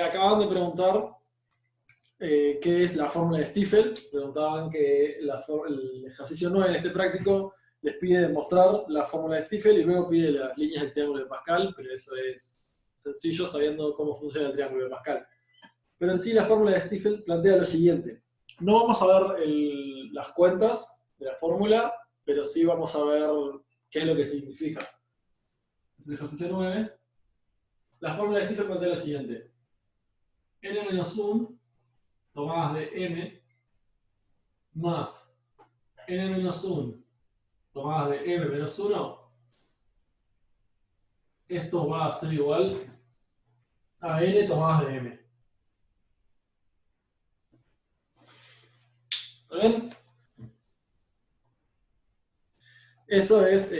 Acaban de preguntar qué es la fórmula de Stiefel. Preguntaban que el ejercicio 9 en este práctico les pide demostrar la fórmula de Stiefel y luego pide las líneas del triángulo de Pascal, pero eso es sencillo sabiendo cómo funciona el triángulo de Pascal. Pero en sí la fórmula de Stiefel plantea lo siguiente. No vamos a ver las cuentas de la fórmula, pero sí vamos a ver qué es lo que significa. Es el ejercicio 9. La fórmula de Stiefel plantea lo siguiente. N-1 tomadas de m más n-1 tomadas de m-1, esto va a ser igual a n tomadas de m. ¿Está bien? Eso es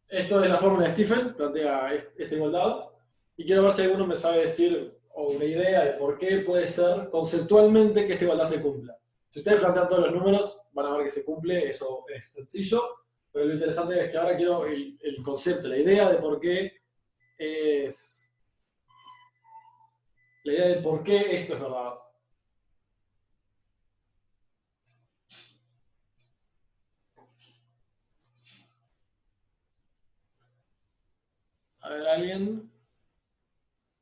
Esto es la fórmula de Stiefel, plantea esta igualdad. Y quiero ver si alguno me sabe decir o una idea de por qué puede ser conceptualmente que esta igualdad se cumpla. Si ustedes plantean todos los números, van a ver que se cumple, eso es sencillo, pero lo interesante es que ahora quiero el concepto, la idea de por qué es. La idea de por qué esto es verdad. A ver, alguien.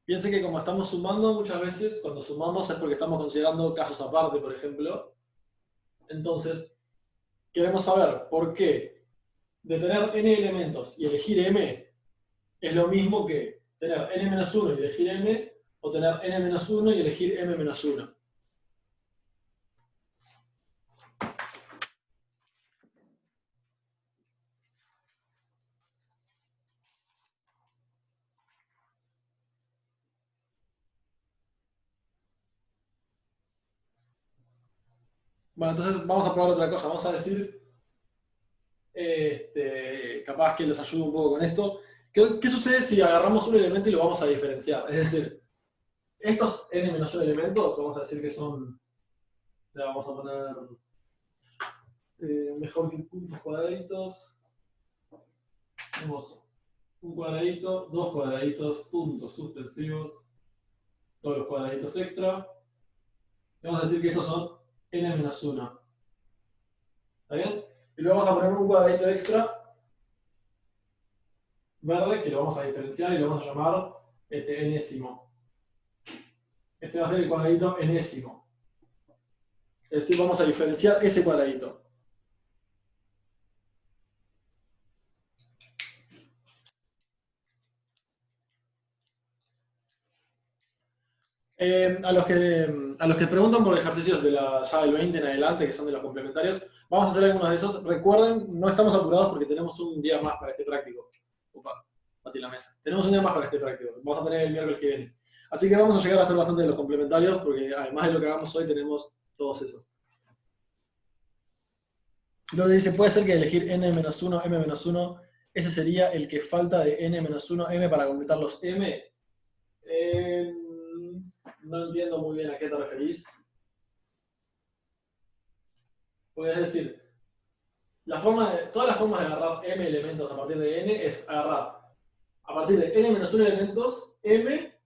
Piense que como estamos sumando, muchas veces cuando sumamos es porque estamos considerando casos aparte, por ejemplo. Entonces, queremos saber por qué de tener n elementos y elegir m es lo mismo que tener n-1 y elegir m, o tener n-1 y elegir m-1. Bueno, entonces vamos a probar otra cosa. Vamos a decir, capaz que les ayude un poco con esto. ¿Qué sucede si agarramos un elemento y lo vamos a diferenciar? Es decir, estos n-1 elementos, vamos a decir que son, ya vamos a poner mejor que puntos cuadraditos. Tenemos un cuadradito, dos cuadraditos, puntos suspensivos, todos los cuadraditos extra. Y vamos a decir que estos son n-1. ¿Está bien? Y luego vamos a poner un cuadradito extra verde que lo vamos a diferenciar y lo vamos a llamar enésimo. Este va a ser el cuadradito enésimo. Es decir, vamos a diferenciar ese cuadradito. A los que preguntan por ejercicios de ya del 20 en adelante, que son de los complementarios, vamos a hacer algunos de esos. Recuerden, no estamos apurados porque tenemos un día más para este práctico. Opa, batí la mesa. Tenemos un día más para este práctico. Vamos a tener el miércoles que viene. Así que vamos a llegar a hacer bastante de los complementarios porque además de lo que hagamos hoy tenemos todos esos. Luego dice, puede ser que elegir n-1, m-1, ese sería el que falta de n-1, m para completar los m. No entiendo muy bien a qué te referís. Porque es decir, todas las formas de agarrar m elementos a partir de n es agarrar a partir de n-1 elementos m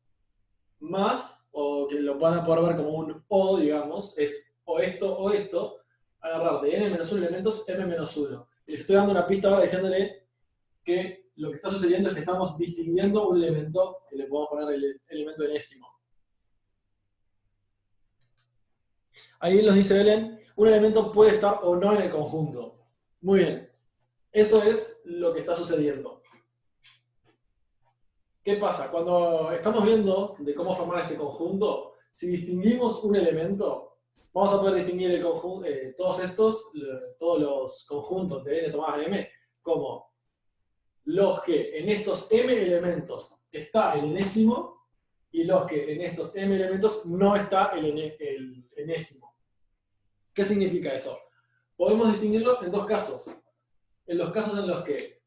más, o que lo van a poder ver como un o, digamos, es o esto, agarrar de n-1 elementos m-1. Y les estoy dando una pista ahora diciéndole que lo que está sucediendo es que estamos distinguiendo un elemento, que le podemos poner el elemento enésimo. Ahí nos dice Belén, un elemento puede estar o no en el conjunto. Muy bien, eso es lo que está sucediendo. ¿Qué pasa? Cuando estamos viendo de cómo formar este conjunto, si distinguimos un elemento, vamos a poder distinguir el conjunto, todos los conjuntos de n tomadas de m, como los que en estos m elementos está el enésimo y los que en estos m elementos no está el enésimo. ¿Qué significa eso? Podemos distinguirlo en dos casos. En los casos en los que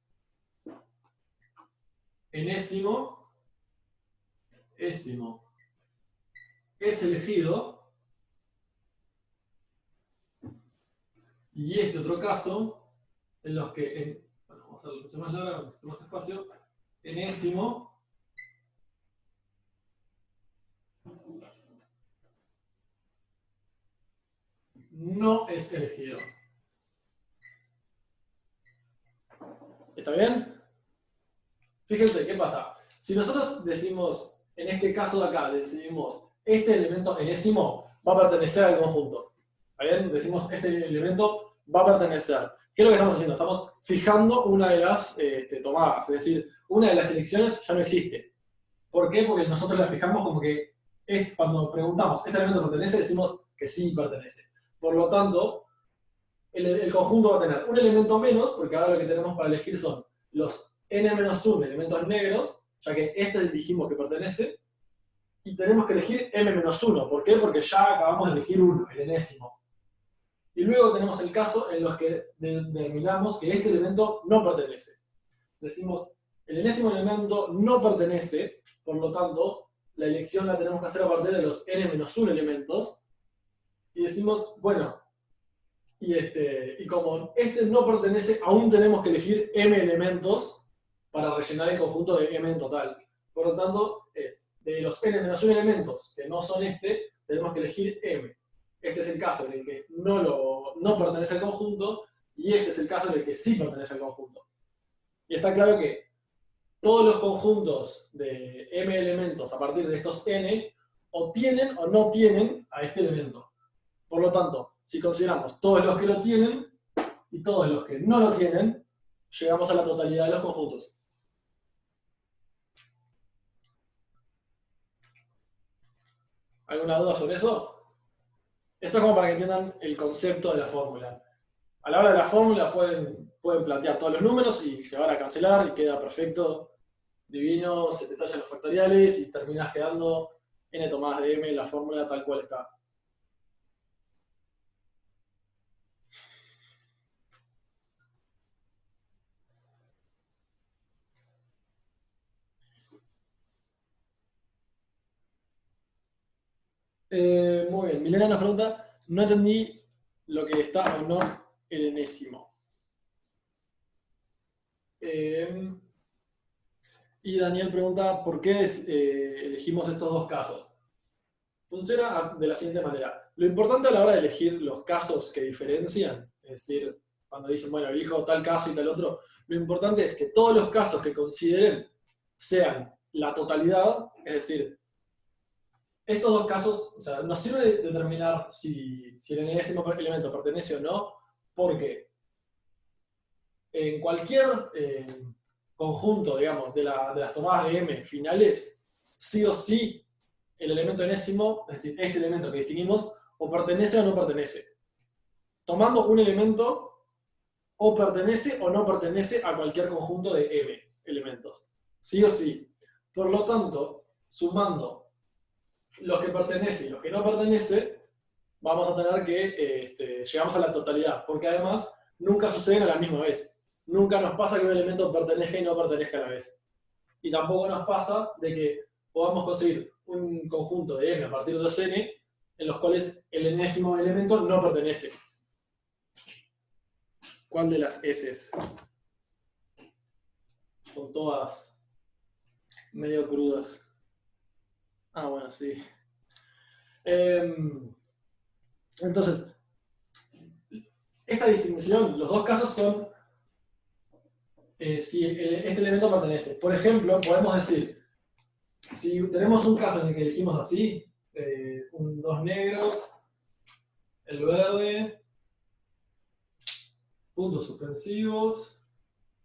enésimo es elegido, y este otro caso en los que, bueno, vamos a hacerlo mucho más largo, necesito más espacio, enésimo no es elegido. ¿Está bien? Fíjense, ¿qué pasa? Si nosotros decimos, en este caso de acá, decidimos, este elemento enésimo va a pertenecer al conjunto. ¿Está bien? Decimos, este elemento va a pertenecer. ¿Qué es lo que estamos haciendo? Estamos fijando una de las tomadas, es decir, una de las elecciones ya no existe. ¿Por qué? Porque nosotros la fijamos como que cuando preguntamos, ¿este elemento pertenece? Decimos que sí pertenece. Por lo tanto, el conjunto va a tener un elemento menos, porque ahora lo que tenemos para elegir son los n-1 elementos negros, ya que este dijimos que pertenece, y tenemos que elegir m-1. ¿Por qué? Porque ya acabamos de elegir uno, el enésimo. Y luego tenemos el caso en los que determinamos que este elemento no pertenece. Decimos, el enésimo elemento no pertenece, por lo tanto, la elección la tenemos que hacer a partir de los n-1 elementos, y decimos, bueno, y como este no pertenece, aún tenemos que elegir m elementos para rellenar el conjunto de m en total. Por lo tanto, de los n-1 elementos que no son tenemos que elegir m. Este es el caso en el que no pertenece al conjunto, y este es el caso en el que sí pertenece al conjunto. Y está claro que todos los conjuntos de m elementos a partir de estos n o tienen o no tienen a este elemento. Por lo tanto, si consideramos todos los que lo tienen y todos los que no lo tienen, llegamos a la totalidad de los conjuntos. ¿Alguna duda sobre eso? Esto es como para que entiendan el concepto de la fórmula. A la hora de la fórmula pueden plantear todos los números y se van a cancelar y queda perfecto, divino, se te tallan los factoriales y terminas quedando n tomadas de m en la fórmula tal cual está. Muy bien, Milena nos pregunta, no entendí lo que está o no el enésimo. Y Daniel pregunta, ¿por qué elegimos estos dos casos? Funciona de la siguiente manera. Lo importante a la hora de elegir los casos que diferencian, es decir, cuando dicen, bueno, elijo tal caso y tal otro, lo importante es que todos los casos que consideren sean la totalidad, es decir, estos dos casos, o sea, nos sirve determinar si el enésimo elemento pertenece o no, porque en cualquier conjunto, digamos, de las tomadas de M finales, sí o sí, el elemento enésimo, es decir, este elemento que distinguimos, o pertenece o no pertenece. Tomando un elemento, o pertenece o no pertenece a cualquier conjunto de M elementos. Sí o sí. Por lo tanto, sumando los que pertenecen y los que no pertenecen, vamos a tener que llegamos a la totalidad, porque además nunca suceden a la misma vez. Nunca nos pasa que un elemento pertenezca y no pertenezca a la vez. Y tampoco nos pasa de que podamos conseguir un conjunto de m a partir de 2n en los cuales el enésimo elemento no pertenece. ¿Cuál de las S? Son todas medio crudas. Ah, bueno, sí. Entonces, esta distinción, los dos casos son si este elemento pertenece. Por ejemplo, podemos decir, si tenemos un caso en el que elegimos así, dos negros, el verde, puntos suspensivos,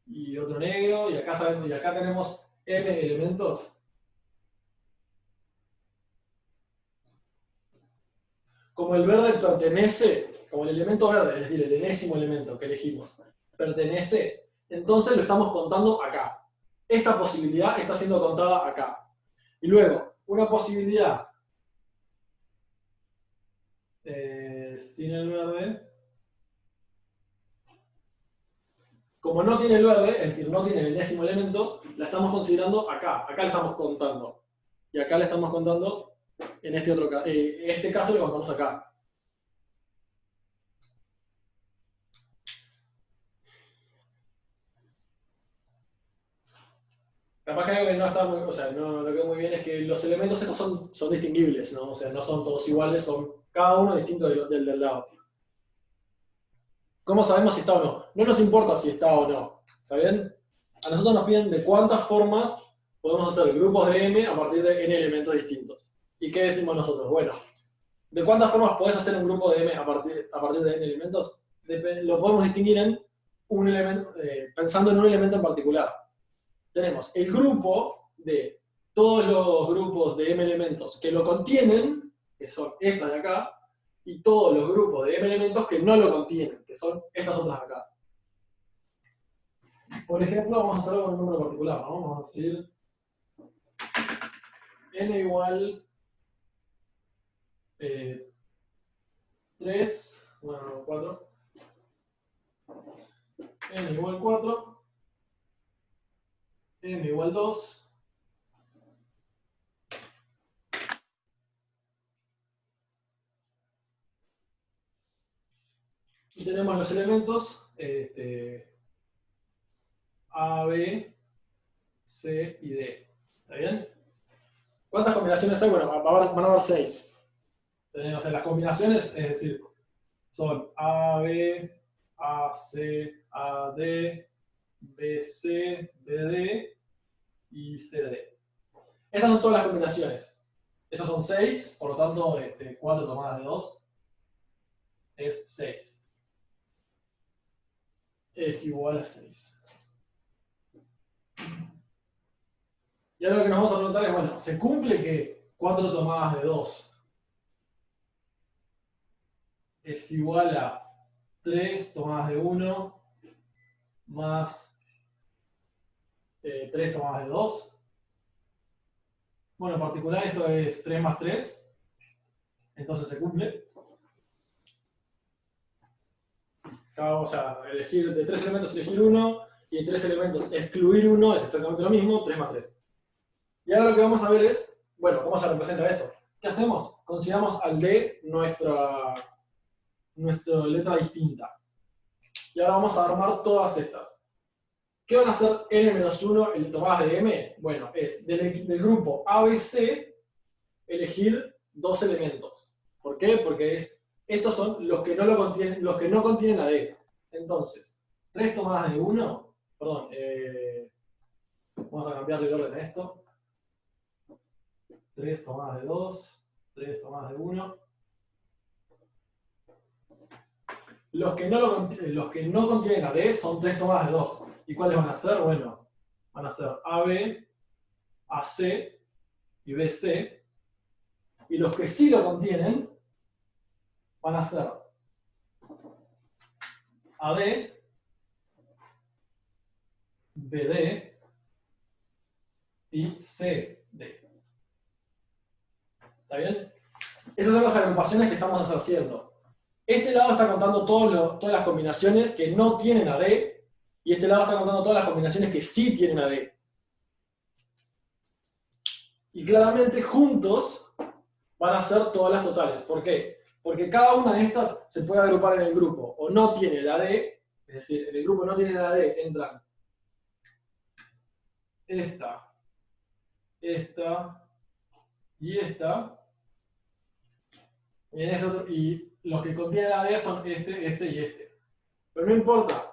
y otro negro, y acá tenemos m elementos. Como el verde pertenece, como el elemento verde, es decir, el enésimo elemento que elegimos, pertenece, entonces lo estamos contando acá. Esta posibilidad está siendo contada acá. Y luego, una posibilidad sin el verde, como no tiene el verde, es decir, no tiene el enésimo elemento, la estamos considerando acá. Acá la estamos contando. Y acá la estamos contando en este caso lo contamos acá. Capaz que algo que no está muy, o sea, no quedó muy bien es que los elementos estos son distinguibles, ¿no? O sea, no son todos iguales, son cada uno distinto del lado. ¿Cómo sabemos si está o no? No nos importa si está o no, ¿está bien? A nosotros nos piden de cuántas formas podemos hacer grupos de m a partir de n elementos distintos. ¿Y qué decimos nosotros? Bueno, ¿de cuántas formas podés hacer un grupo de m a partir de n elementos? Lo podemos distinguir en un elemento, pensando en un elemento en particular. Tenemos el grupo de todos los grupos de m elementos que lo contienen, que son estas de acá, y todos los grupos de m elementos que no lo contienen, que son estas otras de acá. Por ejemplo, vamos a hacerlo con un número particular, ¿no? Vamos a decir n igual 3, bueno, 4, n igual 4, n igual 2, y tenemos los elementos A, B, C y D. ¿Está bien? ¿Cuántas combinaciones hay? Bueno, van a haber 6. Tenemos las combinaciones, es decir, son A, B, A, C, A, D, B, C, B, D y C, D. Estas son todas las combinaciones. Estos son 6, por lo tanto, 4 tomadas de 2 es 6. Es igual a 6. Y ahora lo que nos vamos a preguntar es, bueno, ¿se cumple que 4 tomadas de 2 es igual a 3 tomadas de 1 más 3 tomadas de 2? Bueno, en particular esto es 3 más 3, entonces se cumple. O sea, elegir de 3 elementos elegir 1, y de 3 elementos excluir 1 es exactamente lo mismo, 3 más 3. Y ahora lo que vamos a ver es, bueno, ¿cómo se representa eso? ¿Qué hacemos? Consideramos al D nuestra letra distinta. Y ahora vamos a armar todas estas. ¿Qué van a hacer n-1 en tomadas de m? Bueno, es del grupo ABC elegir 2 elementos. ¿Por qué? Porque estos son los que no contienen a D. Entonces, 3 tomadas de 1, perdón, vamos a cambiarle el orden a esto. 3 tomadas de 2, 3 tomadas de 1. Los que no contienen a D son 3 tomadas de 2. ¿Y cuáles van a ser? Bueno, van a ser AB, AC y BC. Y los que sí lo contienen van a ser AD, BD y CD. ¿Está bien? Esas son las agrupaciones que estamos haciendo. Este lado está contando todas las combinaciones que no tienen AD, y este lado está contando todas las combinaciones que sí tienen AD. Y claramente juntos van a ser todas las totales. ¿Por qué? Porque cada una de estas se puede agrupar en el grupo. O no tiene el AD, es decir, en el grupo no tiene el AD, entran esta y esta. Y los que contienen AD son este y este. Pero no importa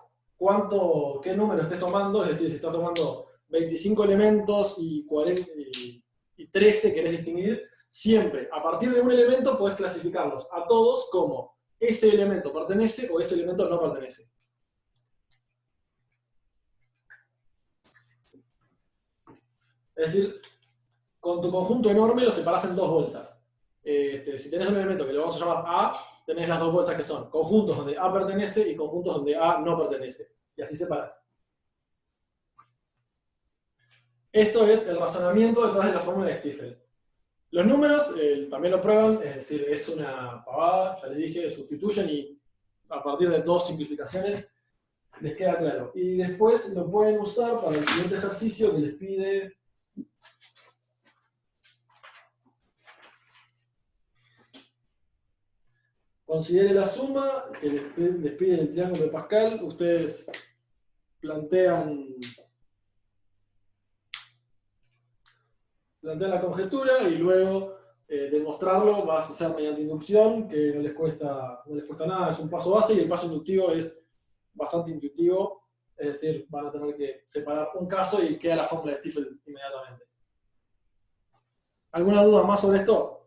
qué número estés tomando, es decir, si estás tomando 25 elementos y 13 querés distinguir, siempre, a partir de un elemento, podés clasificarlos a todos como ese elemento pertenece o ese elemento no pertenece. Es decir, con tu conjunto enorme lo separás en 2 bolsas. Si tenés un elemento que le vamos a llamar A, tenés las 2 bolsas que son conjuntos donde A pertenece y conjuntos donde A no pertenece. Y así separás. Esto es el razonamiento detrás de la fórmula de Stiefel. Los números también lo prueban, es decir, es una pavada, ya les dije, sustituyen y a partir de 2 simplificaciones les queda claro. Y después lo pueden usar para el siguiente ejercicio que les pide. Considere la suma que les pide el triángulo de Pascal. Ustedes plantean plantean la conjetura y luego demostrarlo vas a hacer mediante inducción, que no les cuesta nada, es un paso base y el paso inductivo es bastante intuitivo, es decir, van a tener que separar un caso y queda la fórmula de Stiefel inmediatamente. ¿Alguna duda más sobre esto?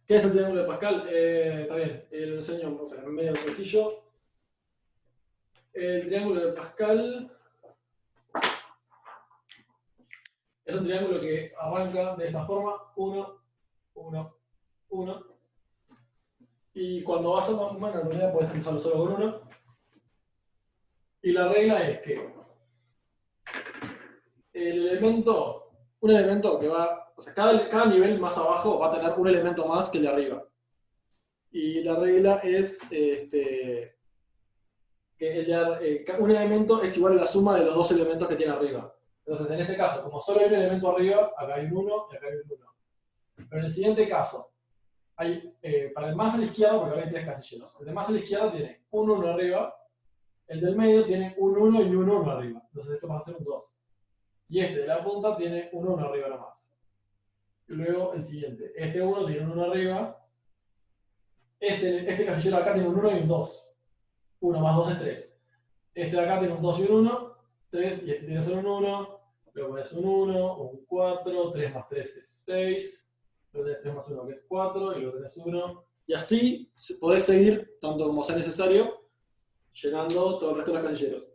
¿Qué es el triángulo de Pascal? Está bien, lo enseño, o sea, en medio sencillo. El triángulo de Pascal es un triángulo que arranca de esta forma, 1, 1, 1. Y cuando vas a bueno, en realidad puedes empezarlo solo con 1. Y la regla es que un elemento que va, o sea, cada nivel más abajo va a tener un elemento más que el de arriba. Y la regla es que un elemento es igual a la suma de los dos elementos que tiene arriba. Entonces, en este caso, como solo hay un elemento arriba, acá hay un 1 y acá hay un 1. Pero en el siguiente caso, hay, para el más a la izquierda, porque acá hay 3 casilleros, el de más a la izquierda tiene un 1 arriba, el del medio tiene un 1 y un 1 arriba. Entonces esto va a ser un 2. Y este de la punta tiene un 1 arriba nomás. Y luego el siguiente, este 1 tiene un 1 arriba, este casillero acá tiene un 1 y un 2. 1 más 2 es 3. Este de acá tiene un 2 y un 1, 3, y este tiene solo un 1, luego pones un 1, un 4, 3 más 3 es 6, luego tenés 3 más 1 que es 4, y luego tenés 1. Y así podés seguir, tanto como sea necesario, llenando todo el resto de los casilleros.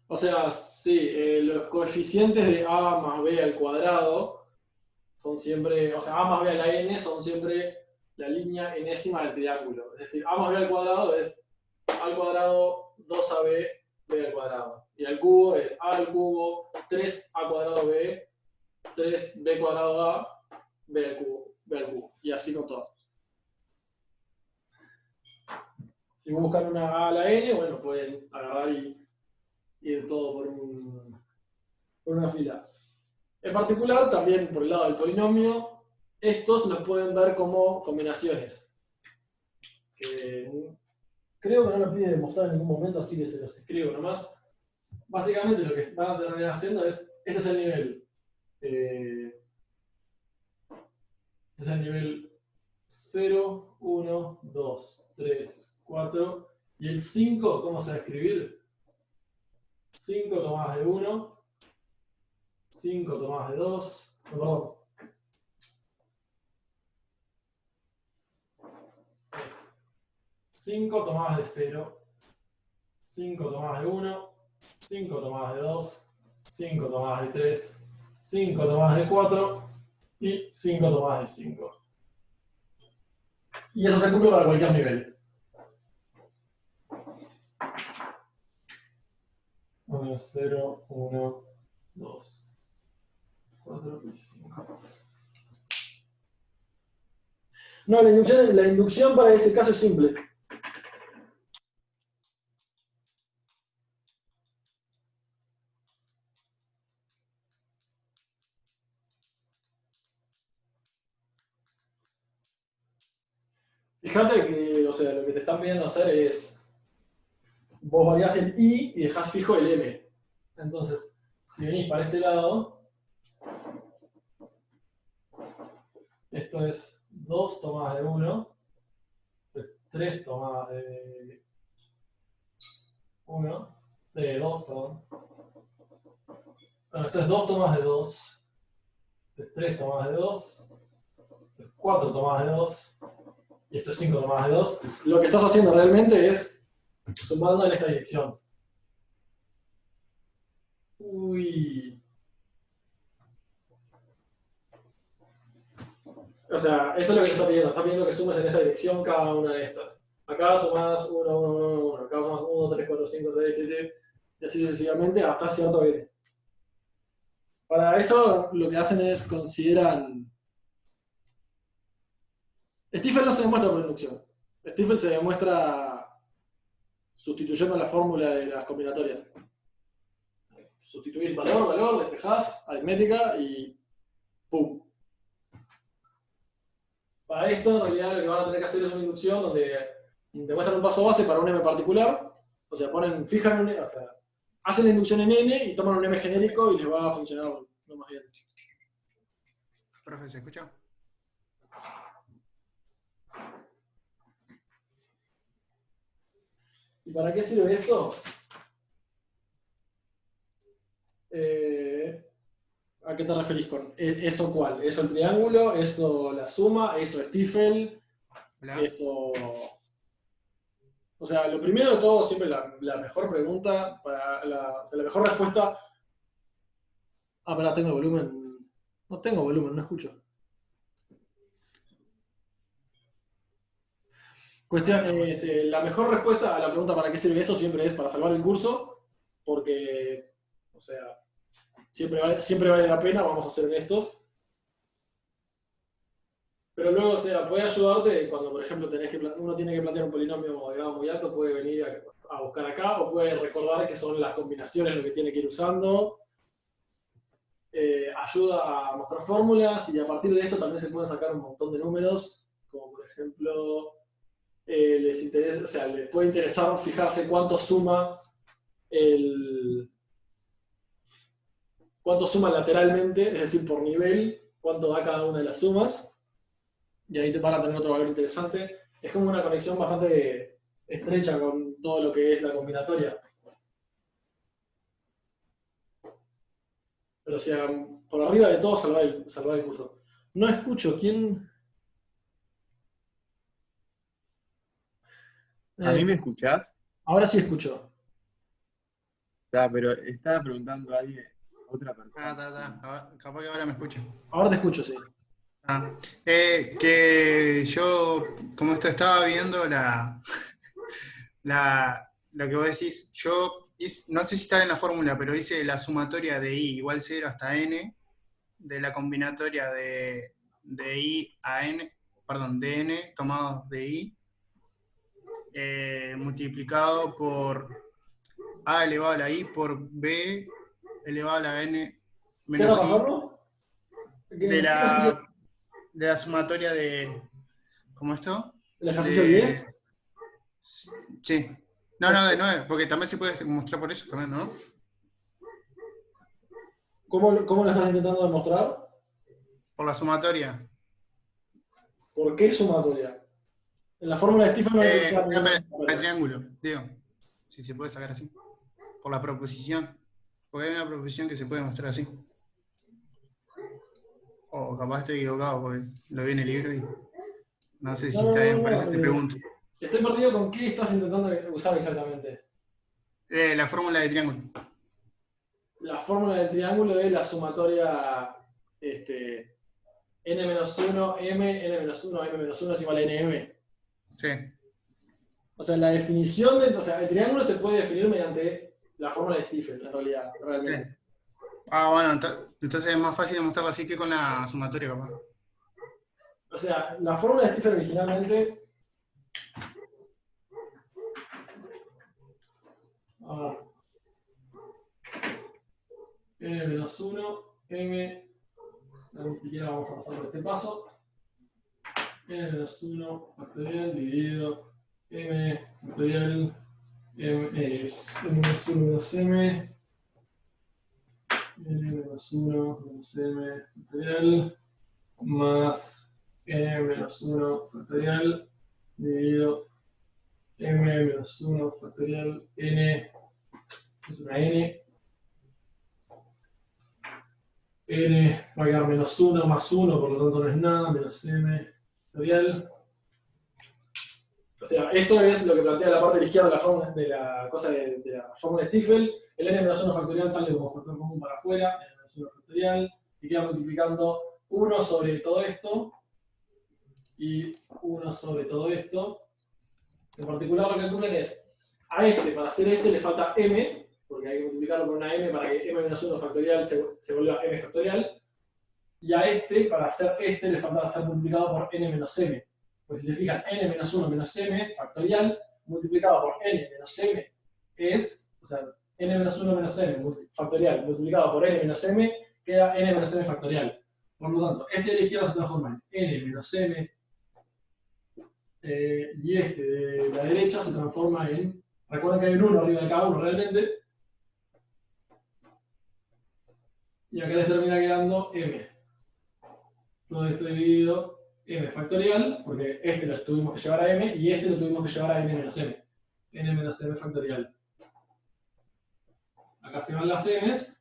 O sea, sí, los coeficientes de a más b al cuadrado son siempre, o sea, a más b a la n son siempre la línea enésima del triángulo. Es decir, a más b al cuadrado es a al cuadrado 2ab b al cuadrado. Y al cubo es a al cubo 3a cuadrado b, 3b cuadrado a, b al cubo. Y así con todas. Si buscan una a la n, bueno, pueden agarrar y ir todo por una fila. En particular, también por el lado del polinomio, estos los pueden ver como combinaciones. Creo que no lo pide demostrar en ningún momento, así que se los escribo nomás. Básicamente lo que van a terminar haciendo es, este es el nivel. Este es el nivel 0, 1, 2, 3, 4. Y el 5, ¿cómo se va a escribir? 5 tomadas de 1, 5 tomadas de 2, no, perdón. Es 5 tomadas de 0, 5 tomadas de 1, 5 tomadas de 2, 5 tomadas de 3, 5 tomadas de 4 y 5 tomadas de 5. Y eso se cumple para cualquier nivel. 1, 0, 1, 2, 4 y 5. No, la inducción para ese caso es simple. Fíjate que, o sea, lo que te están pidiendo hacer es, vos variás el i y dejás fijo el m. Entonces, si venís para este lado, esto es 2 tomadas de 1, 3 tomadas de 1, de 2, perdón. Bueno, esto es 2 tomadas de 2, esto es 3 tomadas de 2, esto es 4 tomadas de 2, y esto es 5 tomadas de 2. Lo que estás haciendo realmente es sumando en esta dirección. Uy. O sea, eso es lo que te está pidiendo. Está pidiendo que sumes en esta dirección cada una de estas. Acá sumas 1, 1, 1, 1. Acá sumas 1, 3, 4, 5, 6, 7. Y así sucesivamente hasta cierto n. Para eso lo que hacen es consideran... Stiefel no se demuestra por inducción. Stiefel se demuestra sustituyendo la fórmula de las combinatorias. sustituís valor, despejás, aritmética y ¡pum! Para esto, en realidad, lo que van a tener que hacer es una inducción donde demuestran un paso base para un M particular, o sea, fijan o sea, hacen la inducción en N y toman un M genérico y les va a funcionar lo más bien. Profe, ¿se escucha? ¿Y para qué sirve eso? ¿A qué te referís con eso cuál? ¿Eso el triángulo? ¿Eso la suma? ¿Eso Stiefel? Hola. ¿Eso...? O sea, lo primero de todo, siempre la mejor pregunta, o sea, la mejor respuesta... Ah, pará, tengo volumen... No tengo volumen, no escucho. La mejor respuesta a la pregunta para qué sirve eso siempre es para salvar el curso, porque, o sea, siempre vale la pena, vamos a ser honestos. Pero luego, o sea, puede ayudarte cuando, por ejemplo, uno tiene que plantear un polinomio de grado muy alto, puede venir a buscar acá, o puede recordar que son las combinaciones lo que tiene que ir usando. Ayuda a mostrar fórmulas, y a partir de esto también se pueden sacar un montón de números, como por ejemplo, les puede interesar fijarse cuánto suma lateralmente, es decir, por nivel, cuánto da cada una de las sumas. Y ahí te van a tener otro valor interesante. Es como una conexión bastante estrecha con todo lo que es la combinatoria. Pero o sea, por arriba de todo salvar el curso. No escucho, ¿quién? ¿A mí me escuchás? Ahora sí escucho. Pero estaba preguntando a alguien, otra persona. Capaz que ahora me escucho. Ahora te escucho, sí. Que yo, como esto estaba viendo lo que vos decís, no sé si está en la fórmula, pero hice la sumatoria de i igual 0 hasta n, de la combinatoria de i a n, perdón, de n tomado de i, multiplicado por a elevado a la i por b elevado a la n menos i, de la sumatoria de... ¿Cómo esto? ¿El ejercicio 10? Sí. No, de 9, porque también se puede mostrar por eso también, ¿no? ¿Cómo lo estás intentando demostrar? Por la sumatoria. ¿Por qué sumatoria? En la fórmula de Stiefel no hay el triángulo, digo. Si se puede sacar así. Por la proposición. Porque hay una proposición que se puede mostrar así. O capaz estoy equivocado porque lo vi en el libro y no sé si está bien, por eso te pregunto. Estoy perdido con qué estás intentando usar exactamente. La fórmula de triángulo. La fórmula del triángulo es la sumatoria n-1, m, n-1, m-1 es igual a nm. Sí. O sea, la definición o sea, el triángulo se puede definir mediante la fórmula de Stiefel, en realidad, realmente. Sí. Bueno, entonces es más fácil demostrarlo así que con la sumatoria, capaz. O sea, la fórmula de Stiefel originalmente... n-1, m... Ni siquiera vamos a pasar por este paso. n-1 factorial dividido m factorial n-1 menos m n-1 menos m factorial más n-1 factorial dividido m-1 factorial n es una n va a quedar menos 1 más 1, por lo tanto no es nada, menos m factorial. O sea, esto es lo que plantea la parte de la izquierda de la fórmula de Stiefel. El n-1 factorial sale como factor común para afuera, n-1 factorial, y queda multiplicando 1 sobre todo esto y 1 sobre todo esto. En particular lo que calculan es, para hacer le falta m, porque hay que multiplicarlo por una m para que m-1 factorial se vuelva m factorial, y a para hacer le falta ser multiplicado por n menos m. Pues si se fijan, n-1 menos m factorial multiplicado por n menos m es, o sea, n menos 1 menos m factorial multiplicado por n menos m queda n menos m factorial. Por lo tanto, este de la izquierda se transforma en n menos m y este de la derecha se transforma en, recuerden que hay un 1 arriba de cada uno realmente, y acá les termina quedando m. Todo esto dividido m factorial, porque este lo tuvimos que llevar a m y este lo tuvimos que llevar a n menos m. n menos m factorial. Acá se van las m's.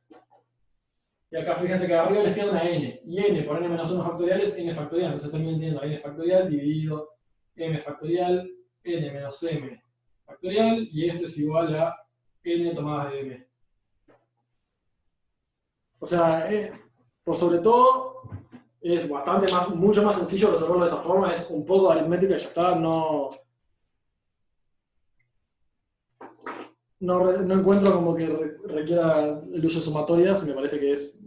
Y acá fíjense que arriba les queda una n. Y n por n menos 1 factorial es n factorial. Entonces termina teniendo n factorial dividido m factorial, n menos m factorial. Y esto es igual a n tomadas de m. O sea, por sobre todo, es bastante más, mucho más sencillo resolverlo de esta forma. Es un poco de aritmética y ya está. No encuentro como que requiera el uso de sumatorias, me parece que es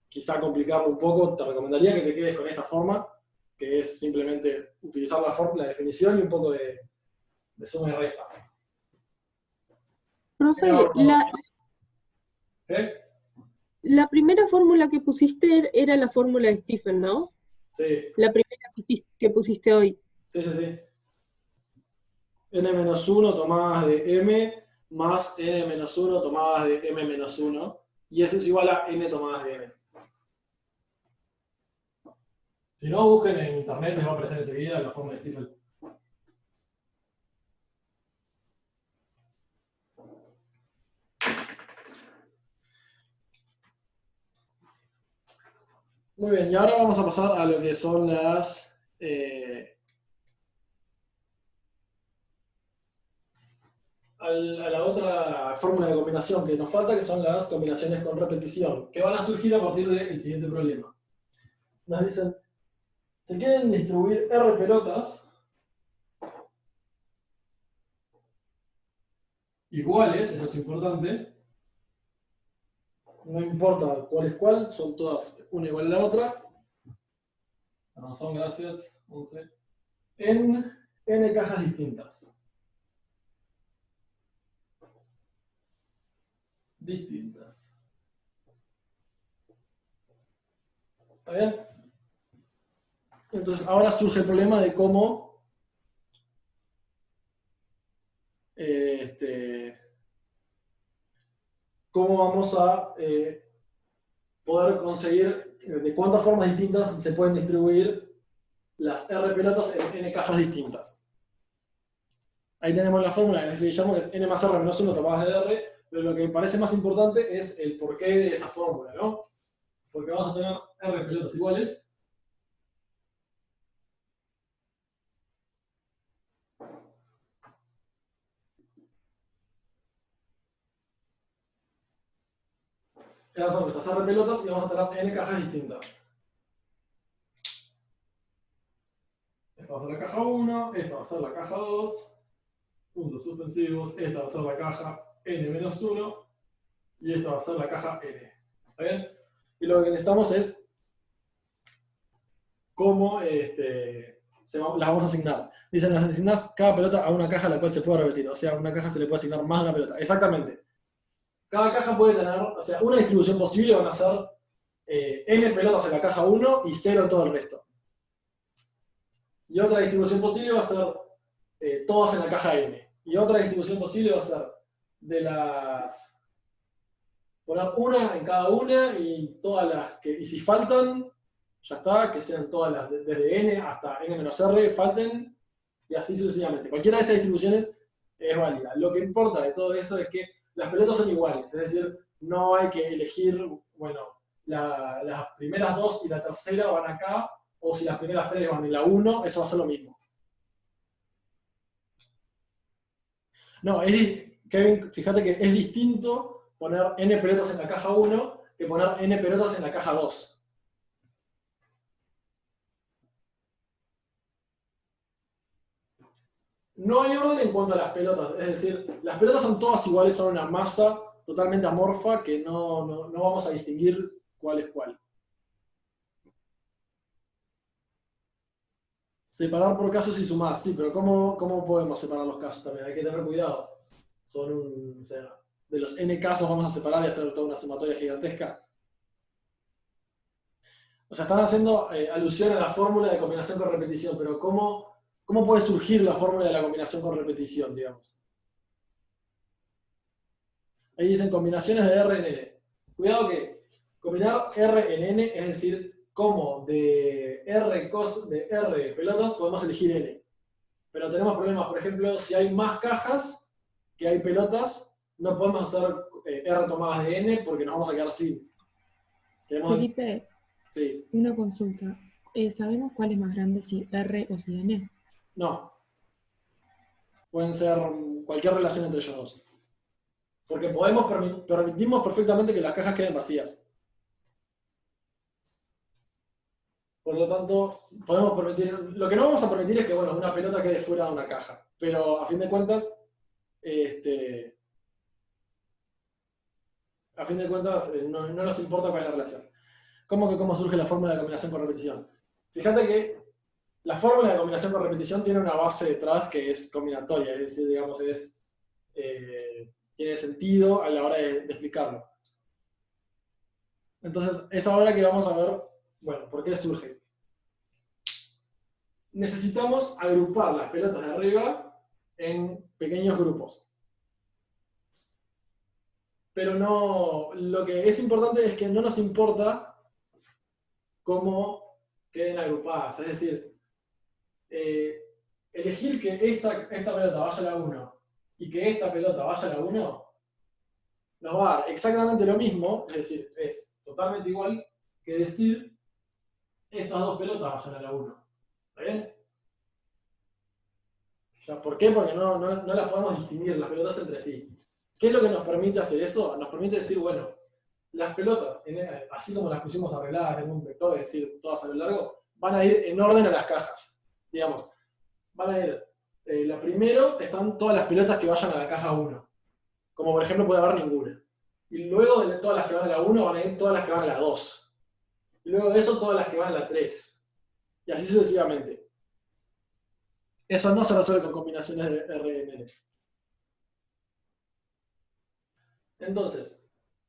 quizá complicarlo un poco. Te recomendaría que te quedes con esta forma, que es simplemente utilizar la definición y un poco de suma y resta. Profe, ¿Eh? la primera fórmula que pusiste era la fórmula de Stephen, ¿no? Sí, La primera que pusiste hoy. sí. n-1 tomadas de m más n-1 tomadas de m-1, y eso es igual a n tomadas de m. Si no, busquen en internet, les va a aparecer enseguida la fórmula de Stephen. Muy bien, y ahora vamos a pasar a lo que son las... a la otra fórmula de combinación que nos falta, que son las combinaciones con repetición, que van a surgir a partir del siguiente problema. Nos dicen, se quieren distribuir R pelotas iguales, eso es importante, no importa cuál es cuál, son todas una igual a la otra. Razón, gracias, 11. En n cajas distintas. ¿Está bien? Entonces ahora surge el problema de cómo cómo vamos a poder conseguir de cuántas formas distintas se pueden distribuir las R pelotas en n cajas distintas. Ahí tenemos la fórmula que se llama, que es n más R menos 1 tomadas de R, pero lo que me parece más importante es el porqué de esa fórmula, ¿no? Porque vamos a tener R pelotas iguales. Estas son nuestras R pelotas y vamos a tener n cajas distintas. Esta va a ser la caja 1, esta va a ser la caja 2, puntos suspensivos, esta va a ser la caja n-1 y esta va a ser la caja n. ¿Está bien? Y lo que necesitamos es cómo las vamos a asignar. Dicen, las asignás cada pelota a una caja a la cual se puede repetir. O sea, a una caja se le puede asignar más de una pelota. Exactamente. Cada caja puede tener, o sea, una distribución posible van a ser n pelotas en la caja 1 y 0 en todo el resto. Y otra distribución posible va a ser todas en la caja n. Y otra distribución posible va a ser de las... poner una en cada una y todas las que... Y si faltan, ya está, que sean todas las desde n hasta n-r, falten, y así sucesivamente. Cualquiera de esas distribuciones es válida. Lo que importa de todo eso es que las pelotas son iguales, es decir, no hay que elegir, bueno, las primeras dos y la tercera van acá, o si las primeras tres van en la 1, eso va a ser lo mismo. No, Kevin, fíjate que es distinto poner n pelotas en la caja 1 que poner n pelotas en la caja 2. No hay orden en cuanto a las pelotas, es decir, las pelotas son todas iguales, son una masa totalmente amorfa que no vamos a distinguir cuál es cuál. Separar por casos y sumar, sí, pero ¿cómo podemos separar los casos también? Hay que tener cuidado. O sea, de los n casos vamos a separar y hacer toda una sumatoria gigantesca. O sea, están haciendo alusión a la fórmula de combinación con repetición, pero ¿cómo puede surgir la fórmula de la combinación con repetición, digamos? Ahí dicen combinaciones de R en N. Cuidado que combinar R en N es decir, cómo de R pelotas podemos elegir N. Pero tenemos problemas, por ejemplo, si hay más cajas que hay pelotas, no podemos hacer R tomadas de N porque nos vamos a quedar sin. Felipe, Sí. una consulta. ¿Sabemos cuál es más grande, si R o si N? No. Pueden ser cualquier relación entre ellos dos. Porque permitimos perfectamente que las cajas queden vacías. Por lo tanto, podemos permitir... Lo que no vamos a permitir es que, bueno, una pelota quede fuera de una caja. Pero, a fin de cuentas, no nos importa cuál es la relación. ¿Cómo surge la fórmula de combinación con repetición? Fíjate que la fórmula de combinación con repetición tiene una base detrás que es combinatoria, es decir, digamos, tiene sentido a la hora de explicarlo. Entonces, es ahora que vamos a ver, bueno, ¿por qué surge? Necesitamos agrupar las pelotas de arriba en pequeños grupos. Pero no, lo que es importante es que no nos importa cómo queden agrupadas. Es decir, elegir que esta pelota vaya a la 1 y que esta pelota vaya a la 1 nos va a dar exactamente lo mismo, es decir, es totalmente igual que decir estas dos pelotas vayan a la 1. ¿Está bien? Ya, ¿por qué? Porque no las podemos distinguir las pelotas entre sí. ¿Qué es lo que nos permite hacer eso? Nos permite decir, bueno, las pelotas, así como las pusimos arregladas en un vector, es decir, todas a lo largo, van a ir en orden a las cajas. Digamos, van a ir, la primero están todas las pelotas que vayan a la caja 1. Como por ejemplo puede haber ninguna. Y luego de todas las que van a la 1 van a ir todas las que van a la 2. Y luego de eso todas las que van a la 3. Y así sucesivamente. Eso no se resuelve con combinaciones de RNN. Entonces,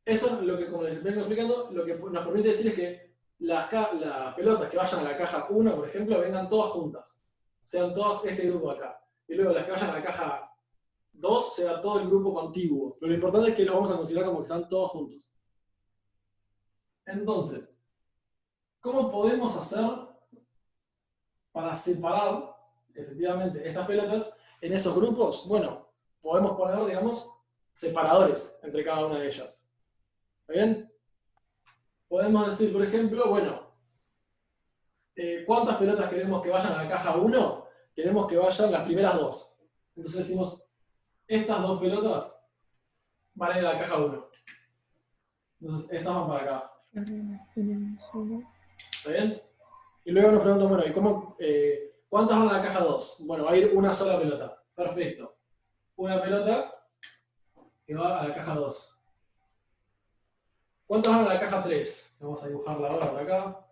eso es lo que, como les vengo explicando, lo que nos permite decir es que las pelotas que vayan a la caja 1, por ejemplo, vengan todas juntas. Sean todas este grupo acá. Y luego las que vayan a la caja 2 sea todo el grupo contiguo. Pero lo importante es que lo vamos a considerar como que están todos juntos. Entonces, ¿cómo podemos hacer para separar efectivamente estas pelotas en esos grupos? Bueno, podemos poner, digamos, separadores entre cada una de ellas. ¿Está bien? Podemos decir, por ejemplo, bueno, ¿cuántas pelotas queremos que vayan a la caja 1? Queremos que vayan las primeras dos. Entonces decimos, estas dos pelotas van a ir a la caja 1. Entonces, estas van para acá. ¿Está bien? Y luego nos preguntan, bueno, ¿y cuántas van a la caja 2? Bueno, va a ir una sola pelota. Perfecto. Una pelota que va a la caja 2. ¿Cuántas van a la caja 3? Vamos a dibujarla ahora por acá.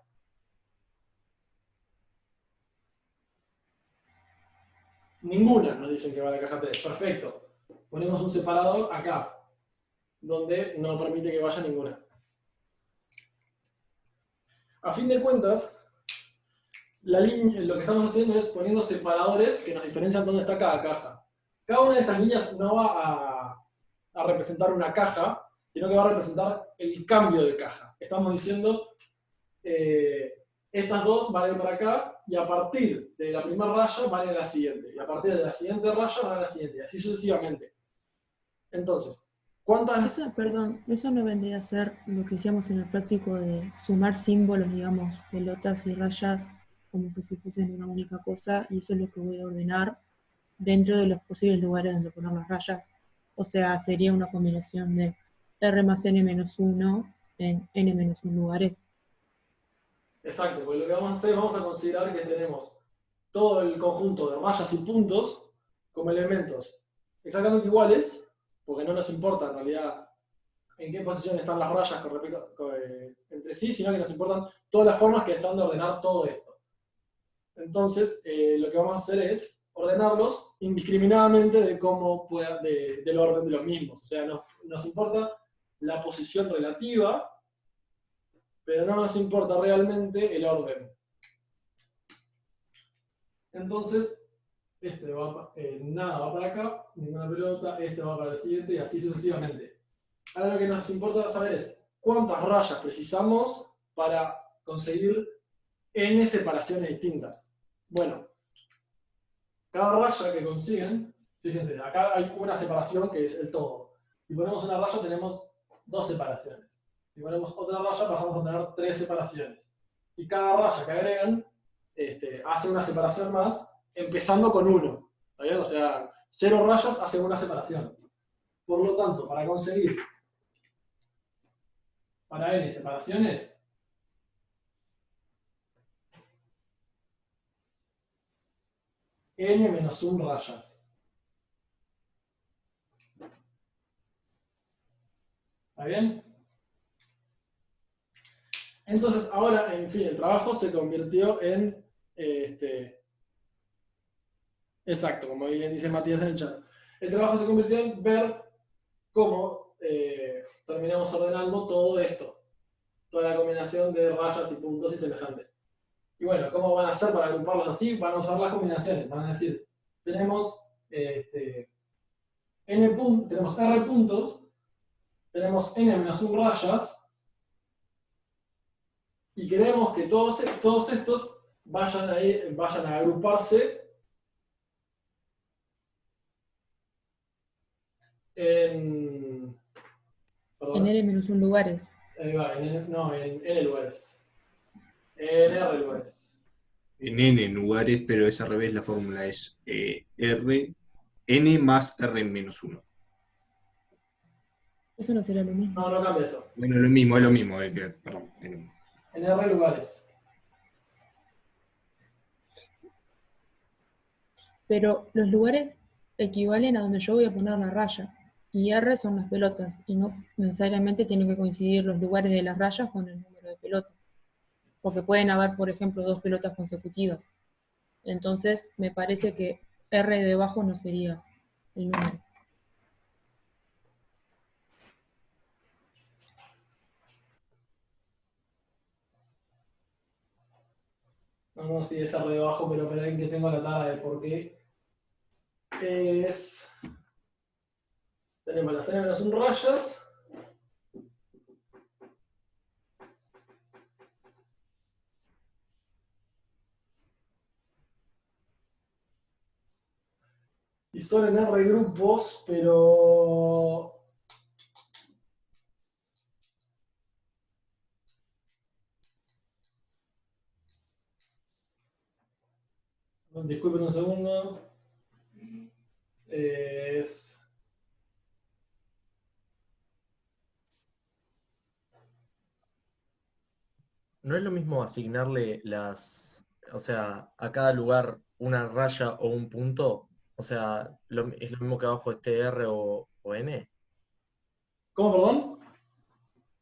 Ninguna nos dicen que va a la caja 3. Perfecto. Ponemos un separador acá, donde no permite que vaya ninguna. A fin de cuentas, lo que estamos haciendo es poniendo separadores que nos diferencian dónde está cada caja. Cada una de esas líneas no va a representar una caja, sino que va a representar el cambio de caja. Estamos diciendo, estas dos van a ir para acá, y a partir de la primera raya van a ir a la siguiente, y a partir de la siguiente raya van a la siguiente, y así sucesivamente. Entonces, ¿cuántas? Eso no vendría a ser lo que decíamos en el práctico de sumar símbolos, digamos, pelotas y rayas, como que si fuesen una única cosa, y eso es lo que voy a ordenar dentro de los posibles lugares donde poner las rayas. O sea, sería una combinación de R más N menos 1 en N menos 1 lugares. Exacto, porque lo que vamos a hacer, vamos a considerar que tenemos todo el conjunto de rayas y puntos como elementos exactamente iguales, porque no nos importa en realidad en qué posición están las rayas con respecto, entre sí, sino que nos importan todas las formas que están de ordenar todo esto. Entonces, lo que vamos a hacer es ordenarlos indiscriminadamente de cómo del orden de los mismos. O sea, nos importa la posición relativa, pero no nos importa realmente el orden. Entonces, nada va para acá, ninguna pelota, este va para el siguiente y así sucesivamente. Ahora lo que nos importa saber es cuántas rayas precisamos para conseguir n separaciones distintas. Bueno, cada raya que consiguen, fíjense, acá hay una separación que es el todo. Si ponemos una raya tenemos 2 separaciones. Si ponemos otra raya pasamos a tener 3 separaciones. Y cada raya que agregan hace una separación más, empezando con 1. ¿Está bien? O sea, 0 rayas hacen una separación. Por lo tanto, para conseguir para n separaciones, n menos 1 rayas. ¿Está bien? Entonces, ahora, en fin, el trabajo se convirtió en, exacto, como bien dice Matías en el chat. El trabajo se convirtió en ver cómo terminamos ordenando todo esto. Toda la combinación de rayas y puntos y semejantes. Y bueno, ¿cómo van a hacer para agruparlos así? Van a usar las combinaciones. Van a decir, tenemos tenemos R puntos, tenemos N menos 1 rayas, y queremos que todos estos vayan a agruparse en N menos 1 lugares. En N lugares. En R lugares. En n lugares, pero es al revés, la fórmula es n más r menos 1. Eso no será lo mismo. No cambia esto. Bueno, es lo mismo, perdón. En R lugares. Pero los lugares equivalen a donde yo voy a poner la raya. Y R son las pelotas. Y no necesariamente tienen que coincidir los lugares de las rayas con el número de pelotas. Porque pueden haber, por ejemplo, 2 pelotas consecutivas. Entonces, me parece que R de debajo no sería el número. No, sí, es R de abajo, pero esperen que tengo la tabla de por qué. Tenemos las N menos 1 rayas. Y son en R grupos, pero... Disculpen un segundo. ¿No es lo mismo asignarle o sea, a cada lugar una raya o un punto? O sea, ¿es lo mismo que abajo esté R o N? ¿Cómo, perdón?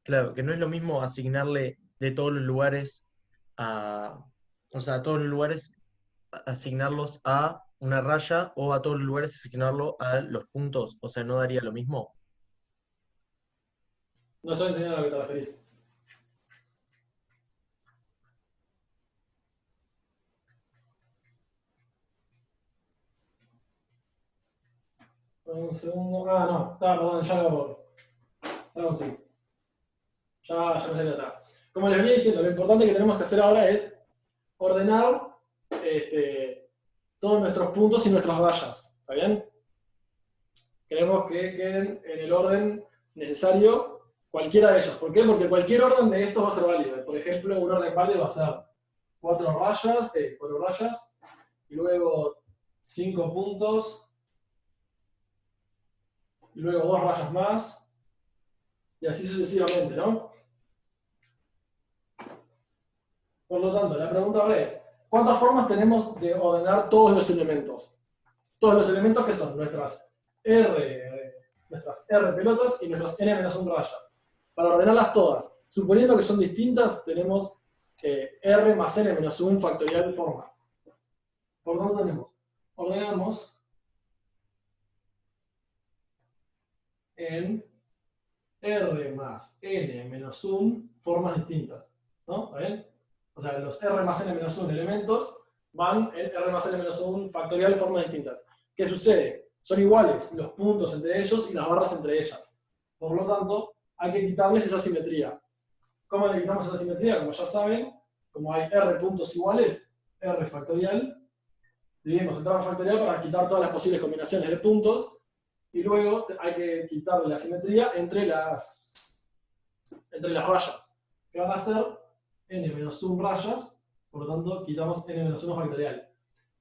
Claro, que no es lo mismo asignarle de todos los lugares o sea, a todos los lugares asignarlos a una raya o a todos los lugares asignarlo a los puntos. O sea, ¿no daría lo mismo? No estoy entendiendo a lo que te referís. Un segundo. No. Perdón, ya lo consigo. Ya me salí atrás. Como les venía diciendo, lo importante que tenemos que hacer ahora es ordenar todos nuestros puntos y nuestras rayas. ¿Está bien? Queremos que queden en el orden necesario cualquiera de ellos. ¿Por qué? Porque cualquier orden de estos va a ser válido. Por ejemplo, un orden válido va a ser 4 rayas, y luego 5 puntos, y luego 2 rayas más, y así sucesivamente, ¿no? Por lo tanto, la pregunta ahora es, ¿cuántas formas tenemos de ordenar todos los elementos? Todos los elementos que son nuestras R pelotas y nuestras N menos 1 rayas. Para ordenarlas todas, suponiendo que son distintas, tenemos R más N menos 1 factorial formas. Por lo tanto tenemos ordenamos en R más N menos 1 formas distintas, ¿no? ¿Está bien? O sea, los R más N menos 1 elementos van en R más N menos 1 factorial formas distintas. ¿Qué sucede? Son iguales los puntos entre ellos y las barras entre ellas. Por lo tanto, hay que quitarles esa simetría. ¿Cómo le quitamos esa simetría? Como ya saben, como hay R puntos iguales, R factorial, dividimos entre R factorial para quitar todas las posibles combinaciones de puntos, y luego hay que quitarle la simetría entre las rayas, que van a ser n menos 1 rayas, por lo tanto quitamos n menos 1 factorial.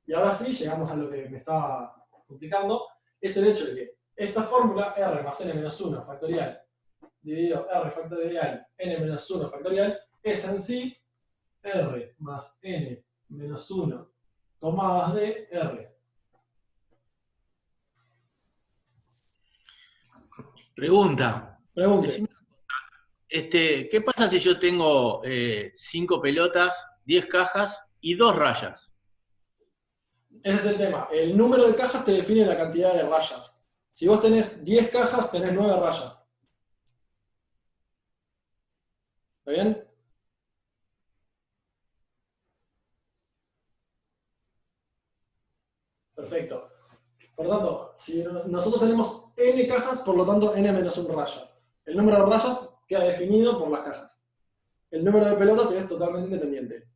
Y ahora sí, llegamos a lo que me estaba complicando, es el hecho de que esta fórmula, r más n menos 1 factorial, dividido r factorial, n menos 1 factorial, es en sí r más n menos 1 tomadas de r. Pregunta. Pregunte. Decime, ¿qué pasa si yo tengo 5 pelotas, 10 cajas y 2 rayas? Ese es el tema. El número de cajas te define la cantidad de rayas. Si vos tenés 10 cajas, tenés 9 rayas. ¿Está bien? Perfecto. Por lo tanto, si nosotros tenemos n cajas, por lo tanto n menos 1 rayas. El número de rayas queda definido por las cajas. El número de pelotas es totalmente independiente.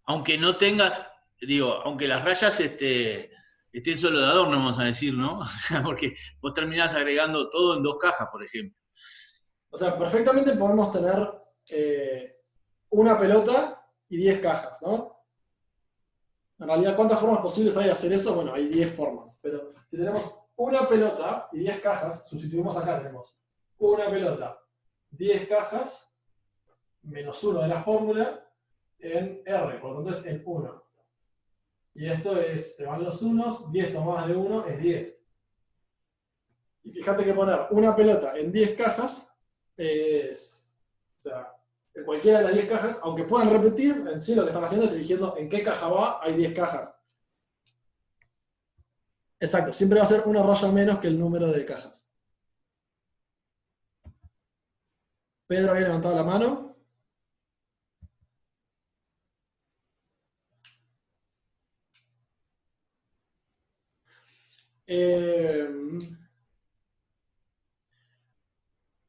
Aunque no tengas, digo, aunque las rayas estén solo de adorno, vamos a decir, ¿no? O sea, porque vos terminás agregando todo en 2 cajas, por ejemplo. O sea, perfectamente podemos tener una pelota y 10 cajas, ¿no? En realidad, ¿cuántas formas posibles hay de hacer eso? Bueno, hay 10 formas. Pero si tenemos una pelota y 10 cajas, sustituimos acá, tenemos una pelota, 10 cajas, menos 1 de la fórmula, en R, por lo tanto es en 1. Y esto es, se van los unos, 10 tomadas de 1 es 10. Y fíjate que poner una pelota en 10 cajas es, o sea, en cualquiera de las 10 cajas, aunque puedan repetir, en sí lo que están haciendo es eligiendo en qué caja va, hay 10 cajas. Exacto, siempre va a ser una raya menos que el número de cajas. Pedro había levantado la mano.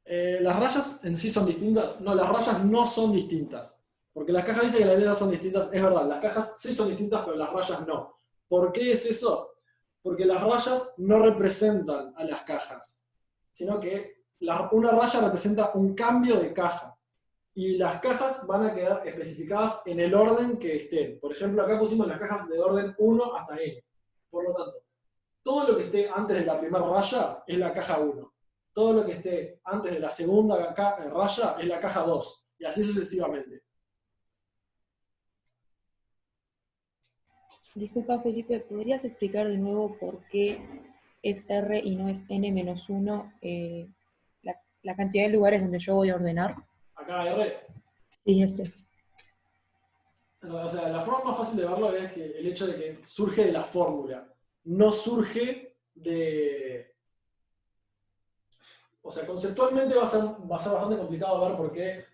¿Las rayas en sí son distintas? No, las rayas no son distintas. Porque las cajas dicen que las letras son distintas. Es verdad, las cajas sí son distintas, pero las rayas no. ¿Por qué es eso? Porque las rayas no representan a las cajas, sino que una raya representa un cambio de caja. Y las cajas van a quedar especificadas en el orden que estén. Por ejemplo, acá pusimos las cajas de orden 1 hasta n. Por lo tanto, todo lo que esté antes de la primera raya es la caja 1. Todo lo que esté antes de la segunda raya es la caja 2. Y así sucesivamente. Disculpa, Felipe, ¿podrías explicar de nuevo por qué es R y no es N menos 1 la cantidad de lugares donde yo voy a ordenar? Acá R. Sí, ese. O sea, la forma más fácil de verlo es que el hecho de que surge de la fórmula. No surge de... O sea, conceptualmente va a ser bastante complicado ver por qué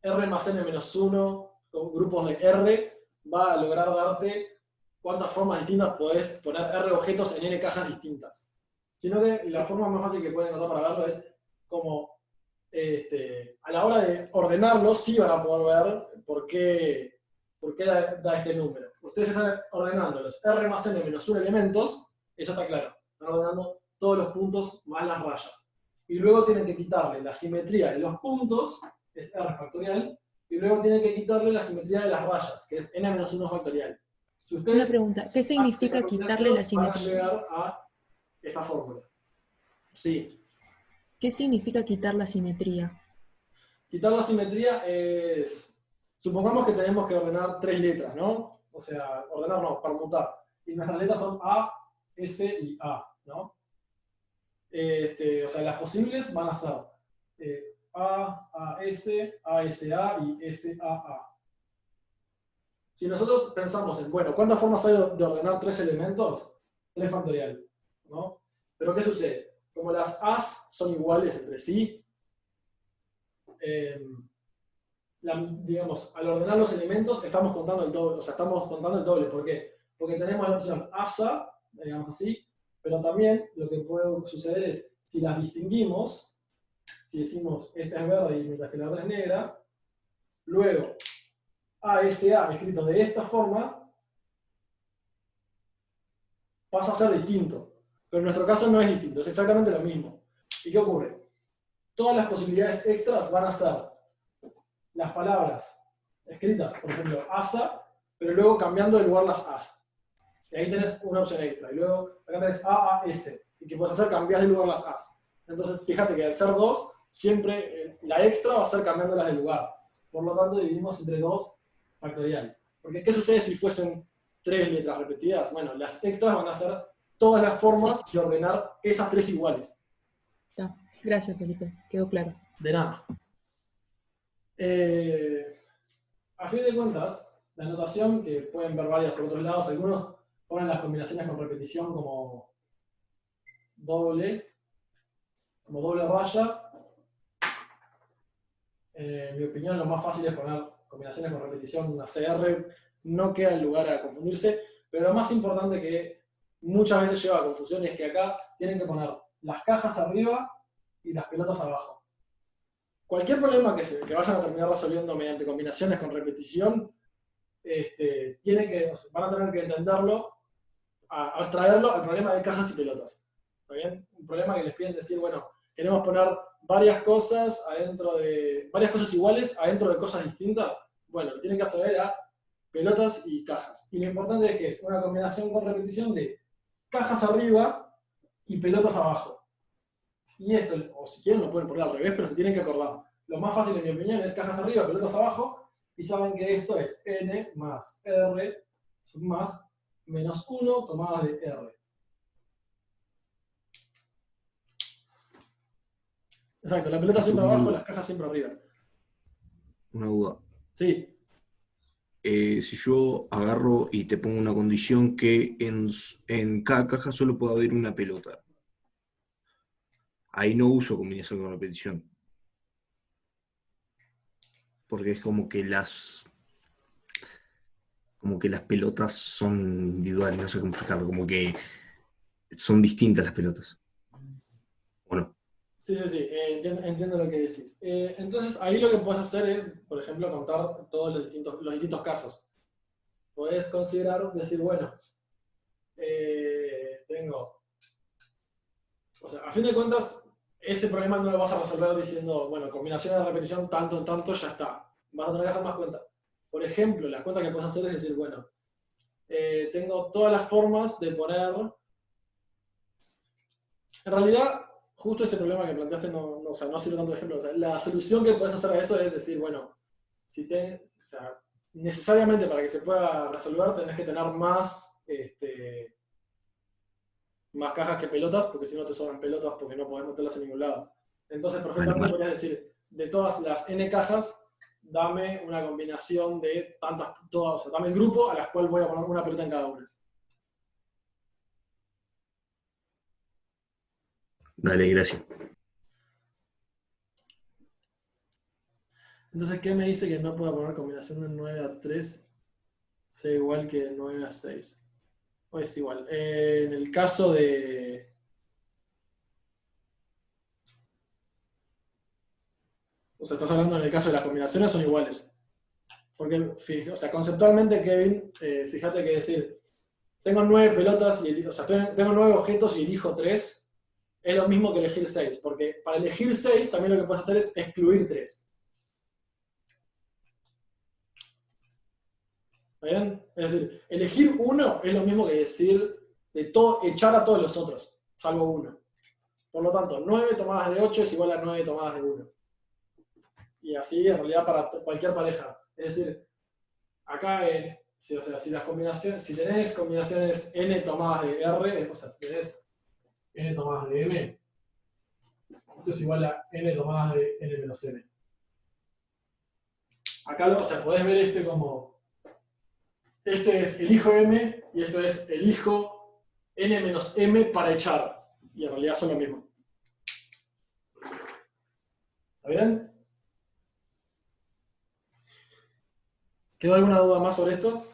R más N menos 1, con grupos de R, va a lograr darte cuántas formas distintas podés poner R objetos en N cajas distintas. Sino que la forma más fácil que pueden encontrar para verlo es como a la hora de ordenarlo, sí van a poder ver por qué da este número. Ustedes están ordenando los R más N menos 1 elementos, eso está claro. Están ordenando todos los puntos más las rayas. Y luego tienen que quitarle la simetría de los puntos, es R factorial, y luego tienen que quitarle la simetría de las rayas, que es N menos 1 factorial. Si ustedes Una pregunta, ¿qué significa quitarle la van a simetría? llegar a esta fórmula. Sí. ¿Qué significa quitar la simetría? Quitar la simetría es... Supongamos que tenemos que ordenar 3 letras, ¿no? O sea, ordenar no, permutar. Y nuestras letras son A, S y A, ¿no? O sea, las posibles van a ser A, AS, ASA y SAA. Si nosotros pensamos en, bueno, ¿cuántas formas hay de ordenar 3 elementos? 3 factorial, ¿no? Pero ¿qué sucede? Como las A's son iguales entre sí, digamos, al ordenar los elementos estamos contando el doble, o sea, estamos contando el doble. ¿Por qué? Porque tenemos la opción ASA, digamos así, pero también lo que puede suceder es, si las distinguimos, si decimos esta es verde y mientras que la otra es negra, luego ASA escrito de esta forma pasa a ser distinto. Pero en nuestro caso no es distinto, es exactamente lo mismo. ¿Y qué ocurre? Todas las posibilidades extras van a ser las palabras escritas, por ejemplo, ASA, pero luego cambiando de lugar las A's. Y ahí tenés una opción extra. Y luego acá tenés AAS. Y que puedes hacer cambiar de lugar las A's. Entonces, fíjate que al ser 2, siempre la extra va a ser cambiándolas de lugar. Por lo tanto, dividimos entre 2 factorial. Porque, ¿qué sucede si fuesen 3 letras repetidas? Bueno, las extras van a ser todas las formas de ordenar esas 3 iguales. Está. Gracias, Felipe. Quedó claro. De nada. A fin de cuentas, la notación, que pueden ver varias por otros lados, algunos ponen las combinaciones con repetición como doble raya. En mi opinión, lo más fácil es poner combinaciones con repetición, una CR, no queda el lugar a confundirse, pero lo más importante que muchas veces lleva a confusión es que acá tienen que poner las cajas arriba y las pelotas abajo. Cualquier problema que vayan a terminar resolviendo mediante combinaciones con repetición, van a tener que entenderlo, abstraerlo al problema de cajas y pelotas. ¿Está bien? Un problema que les piden decir, bueno, queremos poner varias cosas iguales adentro de cosas distintas. Bueno, lo tienen que abstraer a pelotas y cajas. Y lo importante es que es una combinación con repetición de cajas arriba y pelotas abajo. Y esto, o si quieren lo pueden poner al revés, pero se tienen que acordar. Lo más fácil, en mi opinión, es cajas arriba, pelotas abajo, y saben que esto es n más r más menos 1 tomadas de r. Exacto, la pelota siempre abajo, las cajas siempre arriba. Una duda. Sí. Si yo agarro y te pongo una condición que en cada caja solo puede haber una pelota, ahí no uso combinación con repetición. Porque es como que las pelotas son individuales, no sé cómo explicarlo, como que son distintas las pelotas. ¿O no? Sí, entiendo lo que decís. Entonces, ahí lo que puedes hacer es, por ejemplo, contar todos los distintos casos. Podés considerar, decir, bueno, o sea, a fin de cuentas, ese problema no lo vas a resolver diciendo, bueno, combinación de repetición tanto en tanto, ya está. Vas a tener que hacer más cuentas. Por ejemplo, las cuentas que puedes hacer es decir, bueno, tengo todas las formas de poner... En realidad, justo ese problema que planteaste no sirve tanto de ejemplo. O sea, la solución que puedes hacer a eso es decir, bueno, necesariamente para que se pueda resolver tenés que tener más cajas que pelotas, porque si no te sobran pelotas porque no podés meterlas en ningún lado. Entonces, perfectamente podrías decir, de todas las n cajas, dame una combinación de todas, o sea, dame el grupo a las cuales voy a poner una pelota en cada una. Dale, gracias. Entonces, ¿qué me dice que no pueda poner combinación de 9 a 3 sea igual que de 9 a 6? O es igual. En el caso de... O sea, estás hablando en el caso de las combinaciones son iguales. Porque, o sea, conceptualmente, Kevin, fíjate que decir, tengo 9 pelotas, tengo 9 objetos y elijo 3, es lo mismo que elegir 6. Porque para elegir 6 también lo que puedes hacer es excluir 3. ¿Está bien? Es decir, elegir 1 es lo mismo que decir echar a todos los otros, salvo 1. Por lo tanto, 9 tomadas de 8 es igual a 9 tomadas de 1. Y así, en realidad, para cualquier pareja. Es decir, acá, si tenés combinaciones n tomadas de r, o sea, si tenés n tomadas de m, esto es igual a n tomadas de n menos m. Acá, podés ver como Este es el hijo M y esto es el hijo N menos M para echar. Y en realidad son lo mismo. ¿Está bien? ¿Quedó alguna duda más sobre esto?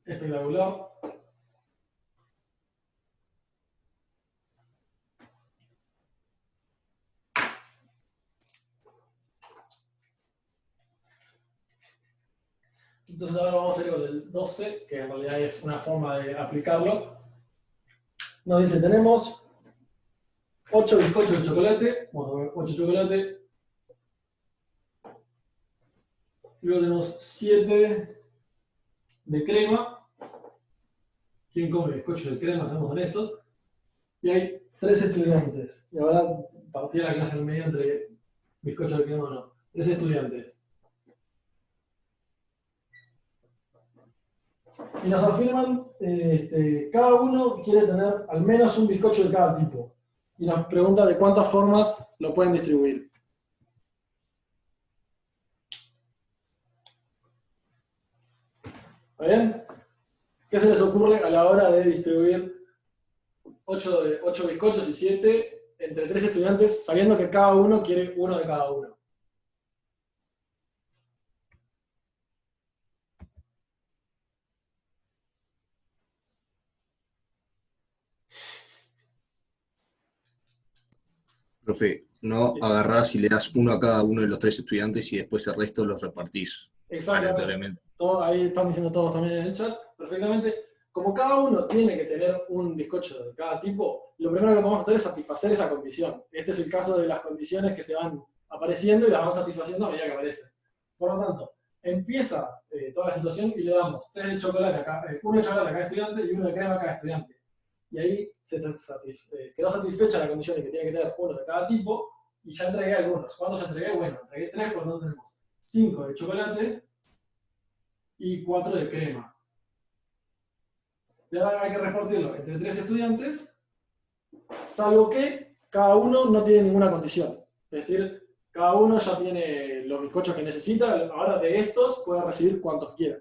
Espectacular. Entonces ahora vamos a ir con el 12, que en realidad es una forma de aplicarlo. Nos dice, tenemos 8 bizcochos de chocolate, vamos a ver 8 chocolates. Luego tenemos 7 de crema. ¿Quién come bizcocho de crema? Seamos honestos. Y hay 3 estudiantes. Y ahora partí la clase en medio entre bizcocho de crema o no. 3 estudiantes. Y nos afirman, cada uno quiere tener al menos un bizcocho de cada tipo. Y nos pregunta de cuántas formas lo pueden distribuir. ¿Está bien? ¿Qué se les ocurre a la hora de distribuir 8 bizcochos y 7 entre 3 estudiantes, sabiendo que cada uno quiere uno de cada uno? Profe, no agarrás y le das uno a cada uno de los 3 estudiantes y después el resto los repartís Exactamente. aleatoriamente. Ahí están diciendo todos también en el chat, perfectamente. Como cada uno tiene que tener un bizcocho de cada tipo, lo primero que podemos hacer es satisfacer esa condición. Este es el caso de las condiciones que se van apareciendo y las van satisfaciendo a medida que aparecen. Por lo tanto, empieza toda la situación y le damos 3 de chocolate acá, 1 de chocolate a cada estudiante y 1 de crema a cada estudiante. Y ahí quedó satisfecha la condición de que tiene que tener uno de cada tipo y ya entregué algunos. ¿Cuántos entregué? Bueno, entregué 3, por lo tanto tenemos 5 de chocolate y 4 de crema. Y ahora hay que repartirlo entre 3 estudiantes, salvo que cada uno no tiene ninguna condición. Es decir, cada uno ya tiene los bizcochos que necesita, ahora de estos puede recibir cuantos quiera.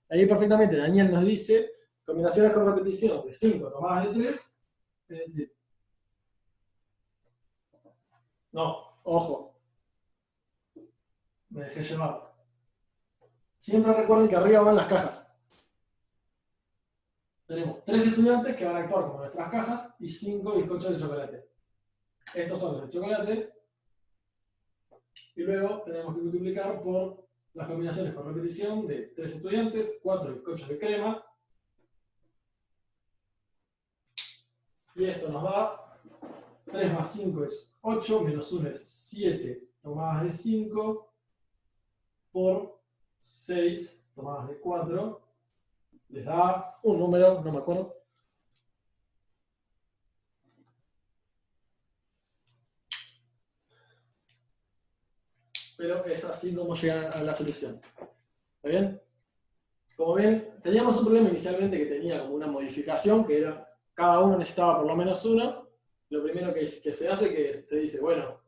Ahí perfectamente Daniel nos dice, combinaciones con repetición de 5 tomadas de 3, es decir, no, ojo, me dejé llevar. Siempre recuerden que arriba van las cajas. Tenemos 3 estudiantes que van a actuar como nuestras cajas y 5 bizcochos de chocolate. Estos son los de chocolate. Y luego tenemos que multiplicar por las combinaciones con repetición de 3 estudiantes, 4 bizcochos de crema. Y esto nos da 3 más 5 es 8, menos 1 es 7 tomadas de 5 por 6 tomadas de 4. Les da un número, no me acuerdo. Pero es así como llegan a la solución. ¿Está bien? Como ven, teníamos un problema inicialmente que tenía como una modificación, que era cada uno necesitaba por lo menos uno. Lo primero que se hace que se dice, bueno,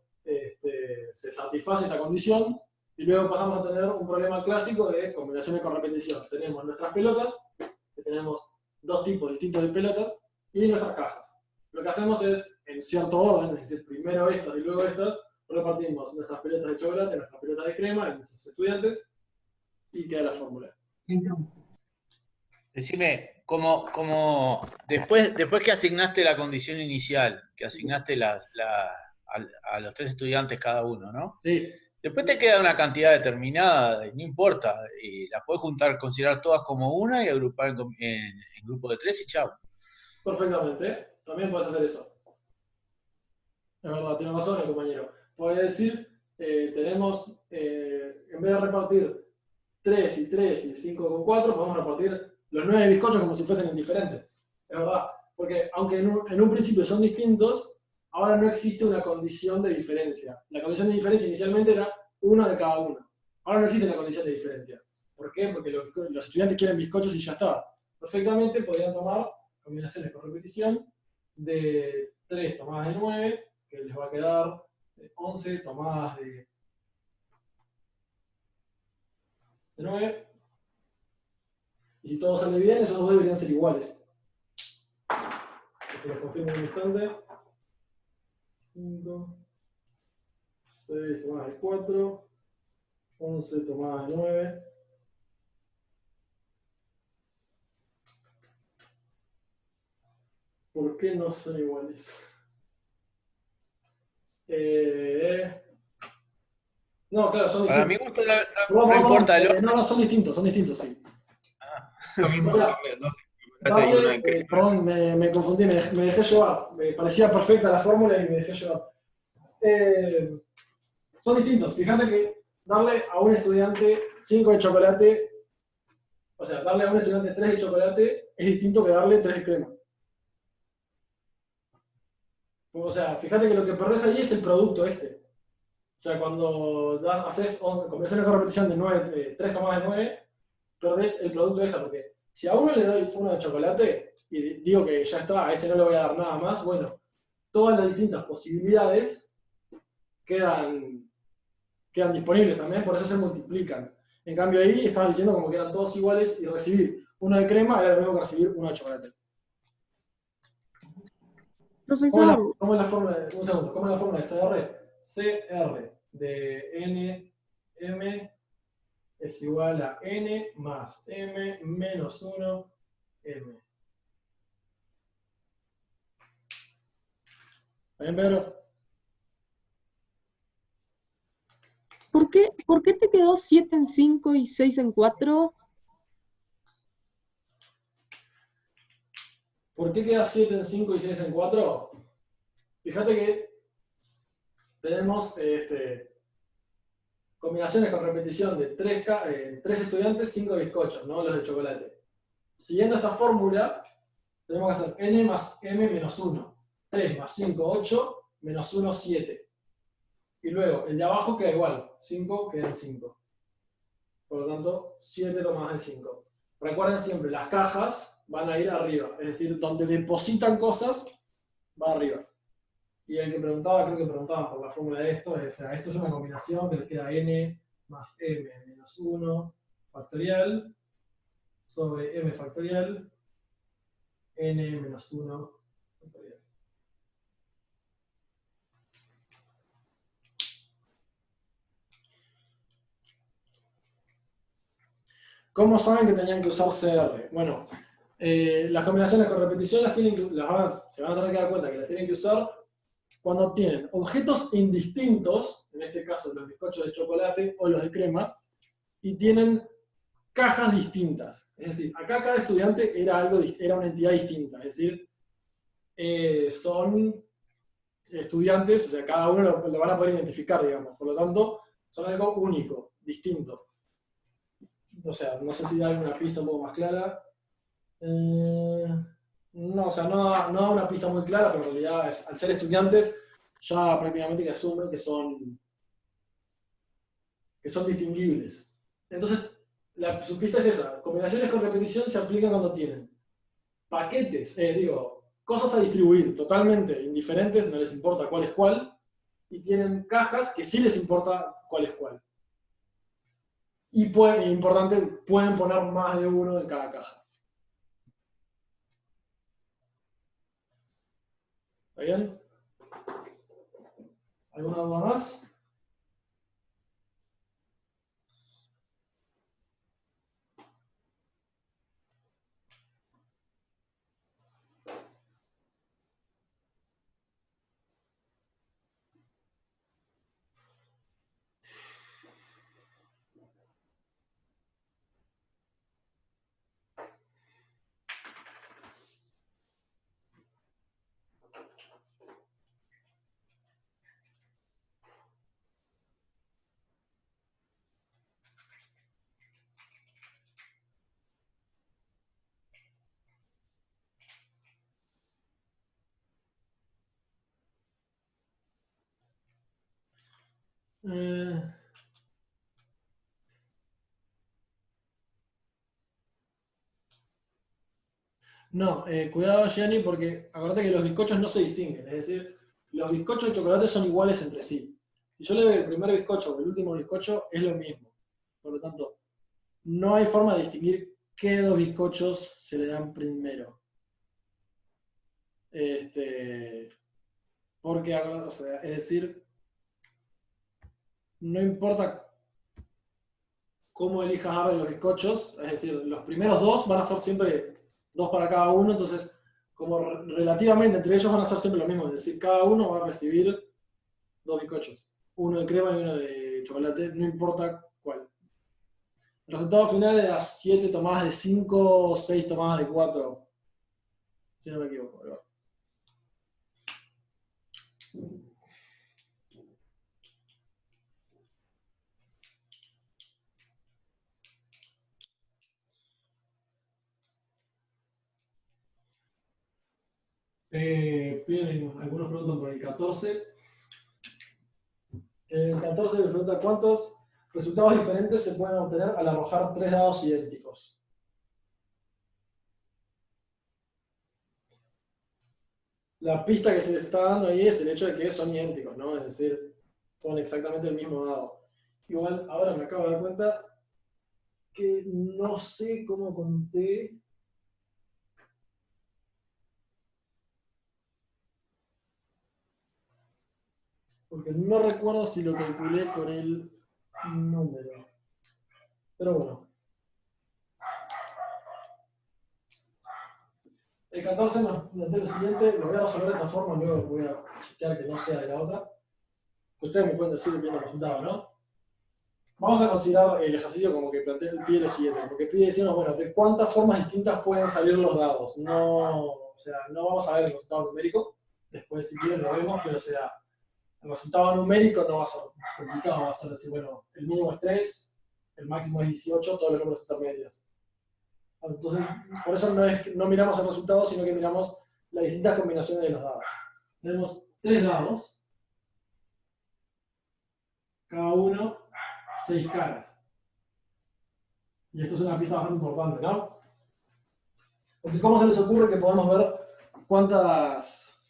se satisface esa condición, y luego pasamos a tener un problema clásico de combinaciones con repetición. Tenemos nuestras pelotas, que tenemos 2 tipos distintos de pelotas, y nuestras cajas. Lo que hacemos es, en cierto orden, es decir, primero estas y luego estas, repartimos nuestras pelotas de chocolate, nuestras pelotas de crema, en nuestros estudiantes, y queda la fórmula. Decime, como después que asignaste la condición inicial, que asignaste a los 3 estudiantes cada uno, ¿no? Sí. Después te queda una cantidad determinada, no importa, y la podés juntar, considerar todas como una y agrupar en grupo de 3 y chao. Perfectamente, también puedes hacer eso. Es verdad, tiene razón el compañero. Puede decir, tenemos, en vez de repartir 3 y 3 y 5 con 4, podemos repartir los 9 bizcochos como si fuesen indiferentes. Es verdad, porque aunque en un principio son distintos, ahora no existe una condición de diferencia. La condición de diferencia inicialmente era uno de cada uno. Ahora no existe una condición de diferencia. ¿Por qué? Porque los estudiantes quieren bizcochos y ya está. Perfectamente podrían tomar combinaciones con repetición de 3 tomadas de 9, que les va a quedar 11 tomadas de 9. Y si todo sale bien, esos dos deberían ser iguales. Esto lo confirmo en un instante. 5, 6 tomadas de 4, 11 tomadas de 9. ¿Por qué no son iguales? No, claro, son Para mi distintos. gusto Perdón, no perdón, importa el orden. no, son distintos, sí. Lo mismo O sea, también, ¿no? Fíjate, y una en que- perdón, me confundí, me dejé llevar. Me parecía perfecta la fórmula y me dejé llevar. Son distintos. Fíjate que darle a un estudiante 5 de chocolate, o sea, darle a un estudiante 3 de chocolate es distinto que darle 3 de crema. O sea, fíjate que lo que perdés ahí es el producto este. O sea, cuando haces combinaciones con repetición de 3 tomadas de 9, perdés el producto esta, porque si a uno le doy uno de chocolate y digo que ya está, a ese no le voy a dar nada más, bueno, todas las distintas posibilidades quedan disponibles también, por eso se multiplican. En cambio ahí estabas diciendo como que eran todos iguales y recibir uno de crema era lo mismo que recibir uno de chocolate. Profesor, ¿Cómo es la fórmula de, un segundo, cómo es la fórmula de CR? CR de NM es igual a N más M menos 1 M. ¿Está bien, Pedro? ¿por qué te quedó 7 en 5 y 6 en 4? ¿Por qué queda 7 en 5 y 6 en 4? Fíjate que tenemos combinaciones con repetición de 3 estudiantes, 5 bizcochos, ¿no? Los de chocolate. Siguiendo esta fórmula, tenemos que hacer n más m menos 1. 3 más 5, 8, menos 1, 7. Y luego, el de abajo queda igual. 5 queda en 5. Por lo tanto, 7 tomadas de 5. Recuerden siempre, las cajas van a ir arriba. Es decir, donde depositan cosas, va arriba. Y el que preguntaba, creo que preguntaban por la fórmula de esto, o sea, esto es una combinación que les queda n más m menos 1 factorial sobre m factorial n menos 1 factorial. ¿Cómo saben que tenían que usar CR? Bueno, las combinaciones con repetición se van a tener que dar cuenta que las tienen que usar cuando tienen objetos indistintos, en este caso los bizcochos de chocolate o los de crema, y tienen cajas distintas. Es decir, acá cada estudiante era una entidad distinta, es decir, son estudiantes, o sea, cada uno lo van a poder identificar, digamos, por lo tanto, son algo único, distinto. O sea, no sé si da alguna pista un poco más clara. No, o sea, no da una pista muy clara, pero en realidad, al ser estudiantes, ya prácticamente que asumen que son distinguibles. Entonces, su pista es esa. Combinaciones con repetición se aplican cuando tienen paquetes, cosas a distribuir totalmente indiferentes, no les importa cuál es cuál, y tienen cajas que sí les importa cuál es cuál. Y importante, pueden poner más de uno en cada caja. ¿Está bien? ¿Alguna duda más? Eh, No, cuidado, Gianni, porque acuérdate que los bizcochos no se distinguen. Es decir, los bizcochos de chocolate son iguales entre sí. Si yo le doy el primer bizcocho o el último bizcocho, es lo mismo. Por lo tanto, no hay forma de distinguir qué dos bizcochos se le dan primero. Porque, o sea, es decir, no importa cómo elijas darle los bizcochos, es decir, los primeros dos van a ser siempre dos para cada uno, entonces, como relativamente entre ellos van a ser siempre lo mismo, es decir, cada uno va a recibir dos bizcochos, uno de crema y uno de chocolate, no importa cuál. El resultado final era 7 tomadas de 5 o 6 tomadas de 4, si no me equivoco. Piden algunos preguntan por el 14. El 14 me pregunta cuántos resultados diferentes se pueden obtener al arrojar 3 dados idénticos. La pista que se les está dando ahí es el hecho de que son idénticos, ¿no? Es decir, son exactamente el mismo dado. Igual, ahora me acabo de dar cuenta que no sé cómo conté. Porque no recuerdo si lo calculé con el número. Pero bueno. El 14 nos plantea lo siguiente, lo voy a resolver de esta forma, luego voy a chequear que no sea de la otra. Ustedes me pueden decir viendo el resultado, ¿no? Vamos a considerar el ejercicio como que pide lo siguiente, porque pide decirnos, bueno, de cuántas formas distintas pueden salir los dados. No, o sea, no vamos a ver el resultado numérico, después si quieren lo vemos, pero o sea, el resultado numérico no va a ser complicado, va a ser decir, bueno, el mínimo es 3, el máximo es 18, todos los números intermedios. Entonces, por eso no miramos el resultado, sino que miramos las distintas combinaciones de los dados. Tenemos 3 dados, cada uno 6 caras. Y esto es una pista bastante importante, ¿no? Porque ¿cómo se les ocurre que podemos ver cuántas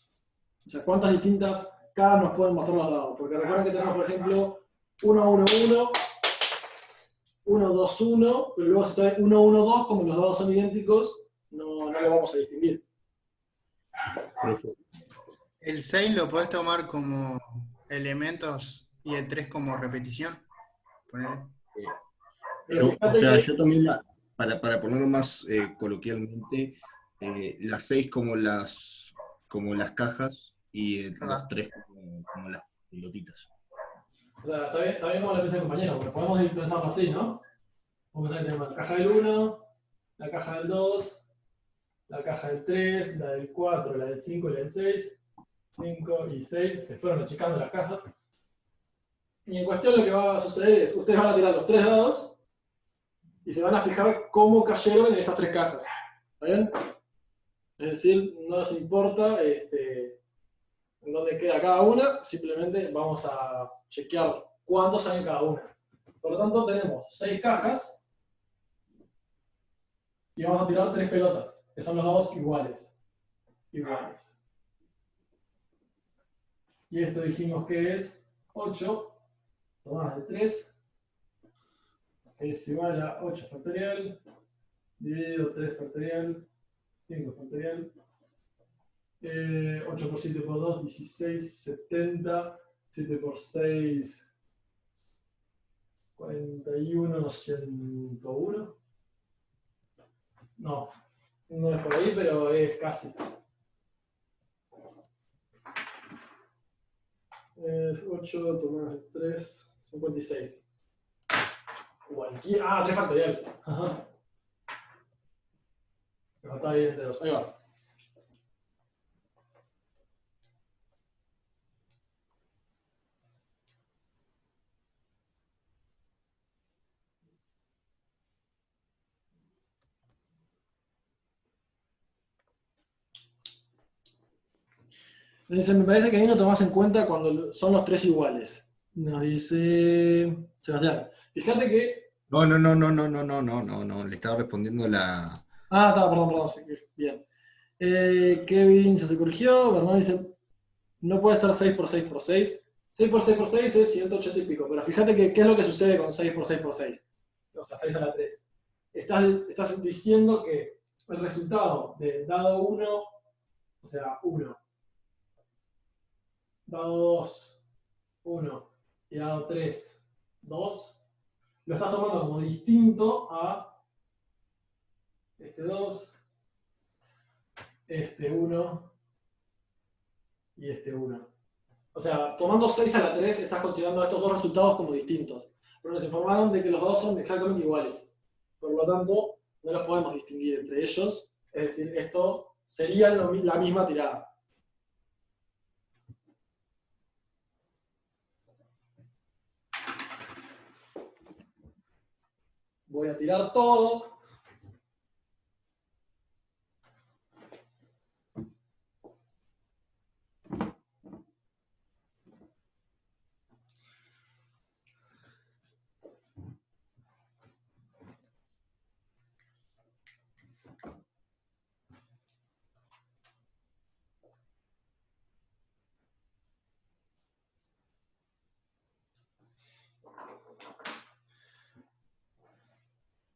distintas caras nos pueden mostrar los dados? Porque recuerden que tenemos, por ejemplo, 1, 1, 1, 1, 2, 1, pero luego si sale 1, 1, 2, como los dados son idénticos, no lo vamos a distinguir. Perfecto. El 6 lo podés tomar como elementos y el 3 como repetición. Ponele. Yo también, para ponerlo más coloquialmente, las 6 como las cajas y los 3 como las pelotitas. O sea, está bien como lo piensa el compañero, porque podemos pensarlo así, ¿no? Vamos a tener la caja del 1, la caja del 2, la caja del 3, la del 4, la del 5 y la del 6. 5 y 6, se fueron achicando las cajas. Y en cuestión lo que va a suceder es, ustedes van a tirar los 3 dados y se van a fijar cómo cayeron en estas 3 cajas. ¿Está bien? Es decir, no nos importa en dónde queda cada una, simplemente vamos a chequear cuántos salen cada una. Por lo tanto, tenemos 6 cajas y vamos a tirar 3 pelotas, que son los dados iguales. Y esto dijimos que es 8 tomadas de 3, que es igual a 8 factorial, dividido 3 factorial, 5 factorial, 8 por 7 por 2, 16, 70, 7 por 6, 41, 101. No es por ahí, pero es casi. Es 8 tomadas de 3, 56. Igual. 3 factorial. Ajá. Pero está bien entre 2. Ahí va. Dice, me parece que ahí no tomás en cuenta cuando son los 3 iguales. Nos dice Sebastián. Fíjate que. No, le estaba respondiendo la. Perdón, sí, bien. Kevin ya se corrigió. Bernard dice, no puede ser 6 por 6 por 6. 6 por 6 por 6 es 180 y pico. Pero fíjate que qué es lo que sucede con 6 por 6 por 6. O sea, 6 a la 3. Estás diciendo que el resultado de dado 1, o sea, 1, dado 2, 1, y dado 3, 2, lo estás tomando como distinto a este 2, este 1 y este 1. O sea, tomando 6 a la 3 estás considerando estos dos resultados como distintos. Pero nos informaron de que los dos son exactamente iguales. Por lo tanto, no los podemos distinguir entre ellos. Es decir, esto sería la misma tirada. Voy a tirar todo.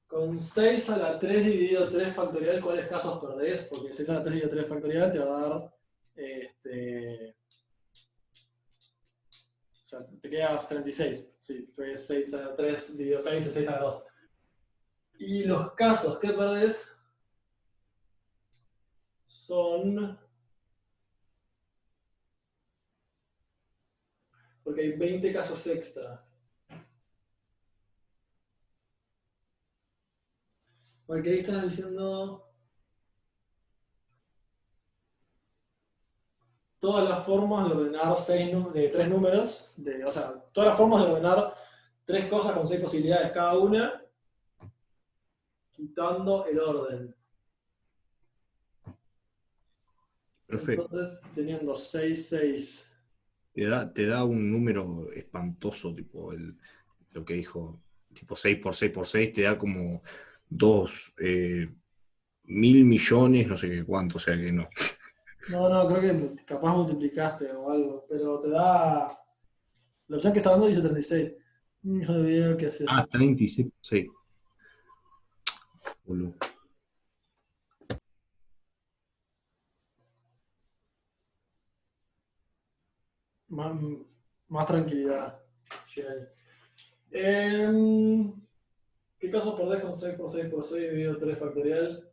Con 6 a la 3 dividido 3 factorial, ¿cuáles casos perdés? Porque 6 a la 3 dividido 3 factorial te va a dar, o sea, te quedas 36. Sí, pues 6 a la 3 dividido 6 es 6 a la 2. Y los casos que perdés son... Porque hay 20 casos extra. Porque ahí estás diciendo... Todas las formas de ordenar de 3 números, o sea, todas las formas de ordenar 3 cosas con 6 posibilidades cada una, quitando el orden. Perfecto. Entonces, teniendo 6, 6. Te da un número espantoso, tipo lo que dijo, tipo 6 por 6 por 6, te da como 2.000 millones, no sé qué cuánto, o sea que no. No, creo que capaz multiplicaste o algo, pero te da... La opción que está dando dice 36. Hijo de video, ¿qué haces? 36 por 6. Boludo. Más tranquilidad. ¿Qué caso perdés con 6 por 6 por 6 dividido 3 factorial?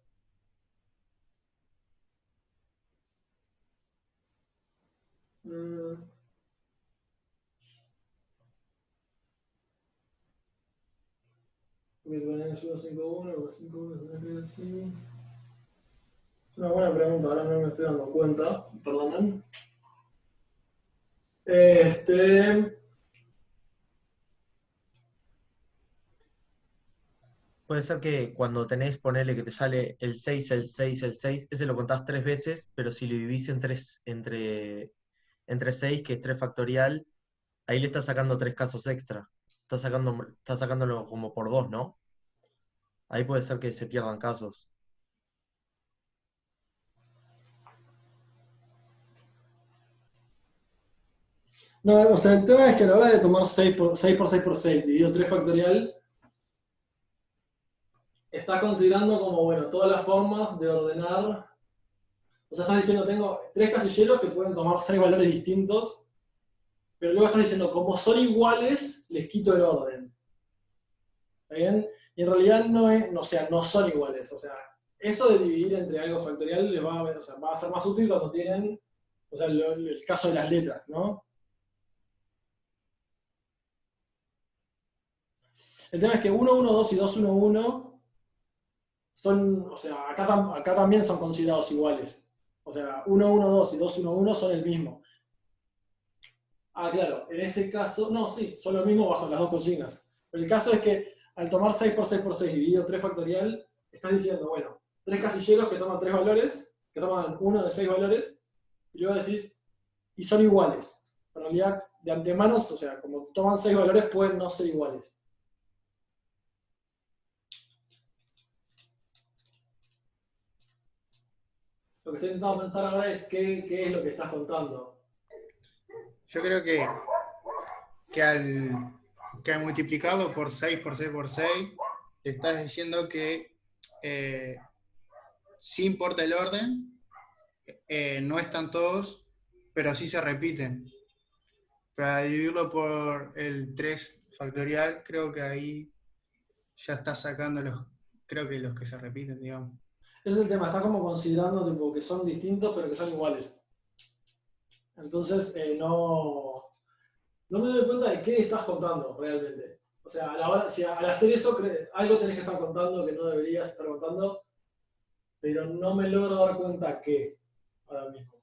Es una buena pregunta, ahora no me estoy dando cuenta, perdonen. Puede ser que cuando tenés, ponele que te sale el 6, el 6, el 6, ese lo contás 3 veces, pero si lo dividís entre 6, que es 3 factorial, ahí le estás sacando 3 casos extra. Estás sacándolo como por 2, ¿no? Ahí puede ser que se pierdan casos. No, o sea, el tema es que a la hora de tomar 6 por 6 por 6 por 6 dividido 3 factorial, estás considerando como, bueno, todas las formas de ordenar. O sea, estás diciendo, tengo 3 casilleros que pueden tomar 6 valores distintos, pero luego estás diciendo, como son iguales, les quito el orden. ¿Está bien? Y en realidad o sea, no son iguales. O sea, eso de dividir entre algo factorial les va a ser más útil cuando tienen, o sea, el caso de las letras, ¿no? El tema es que 1, 1, 2 y 2, 1, 1 son, o sea, acá también son considerados iguales. O sea, 1, 1, 2 y 2, 1, 1 son el mismo. Ah, claro, en ese caso, no, sí, son lo mismo bajo las dos consignas. Pero el caso es que al tomar 6 por 6 por 6 dividido 3 factorial, estás diciendo, bueno, 3 casilleros que toman 3 valores, que toman uno de 6 valores, y luego decís, y son iguales. En realidad, de antemano, o sea, como toman 6 valores, pueden no ser iguales. Lo que estoy intentando pensar ahora es qué es lo que estás contando. Yo creo que al multiplicarlo por 6 por 6 por 6, le estás diciendo que sí importa el orden, no están todos, pero sí se repiten. Para dividirlo por el 3 factorial, creo que ahí ya estás sacando creo que los que se repiten, digamos. Ese es el tema, estás como considerando tipo, que son distintos pero que son iguales. Entonces no me doy cuenta de qué estás contando realmente. O sea, a la hora, si al hacer eso algo tenés que estar contando que no deberías estar contando, pero no me logro dar cuenta qué ahora mismo.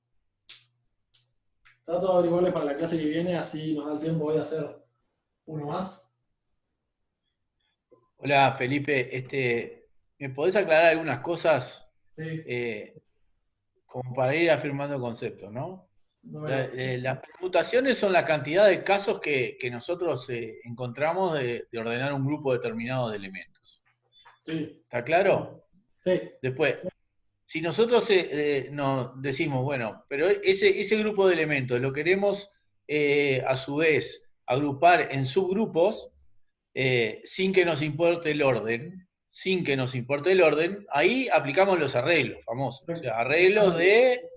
Trato de averiguarle para la clase que viene, así nos da el tiempo hoy de hacer uno más. Hola Felipe, ¿me podés aclarar algunas cosas Sí, como para ir afirmando conceptos, ¿no? no me- Las permutaciones son la cantidad de casos que nosotros encontramos de ordenar un grupo determinado de elementos. sí, ¿Está claro? sí, Después, si nosotros nos decimos, bueno, pero ese grupo de elementos lo queremos a su vez agrupar en subgrupos sin que nos importe el orden, ahí aplicamos los arreglos famosos. O sea, arreglos de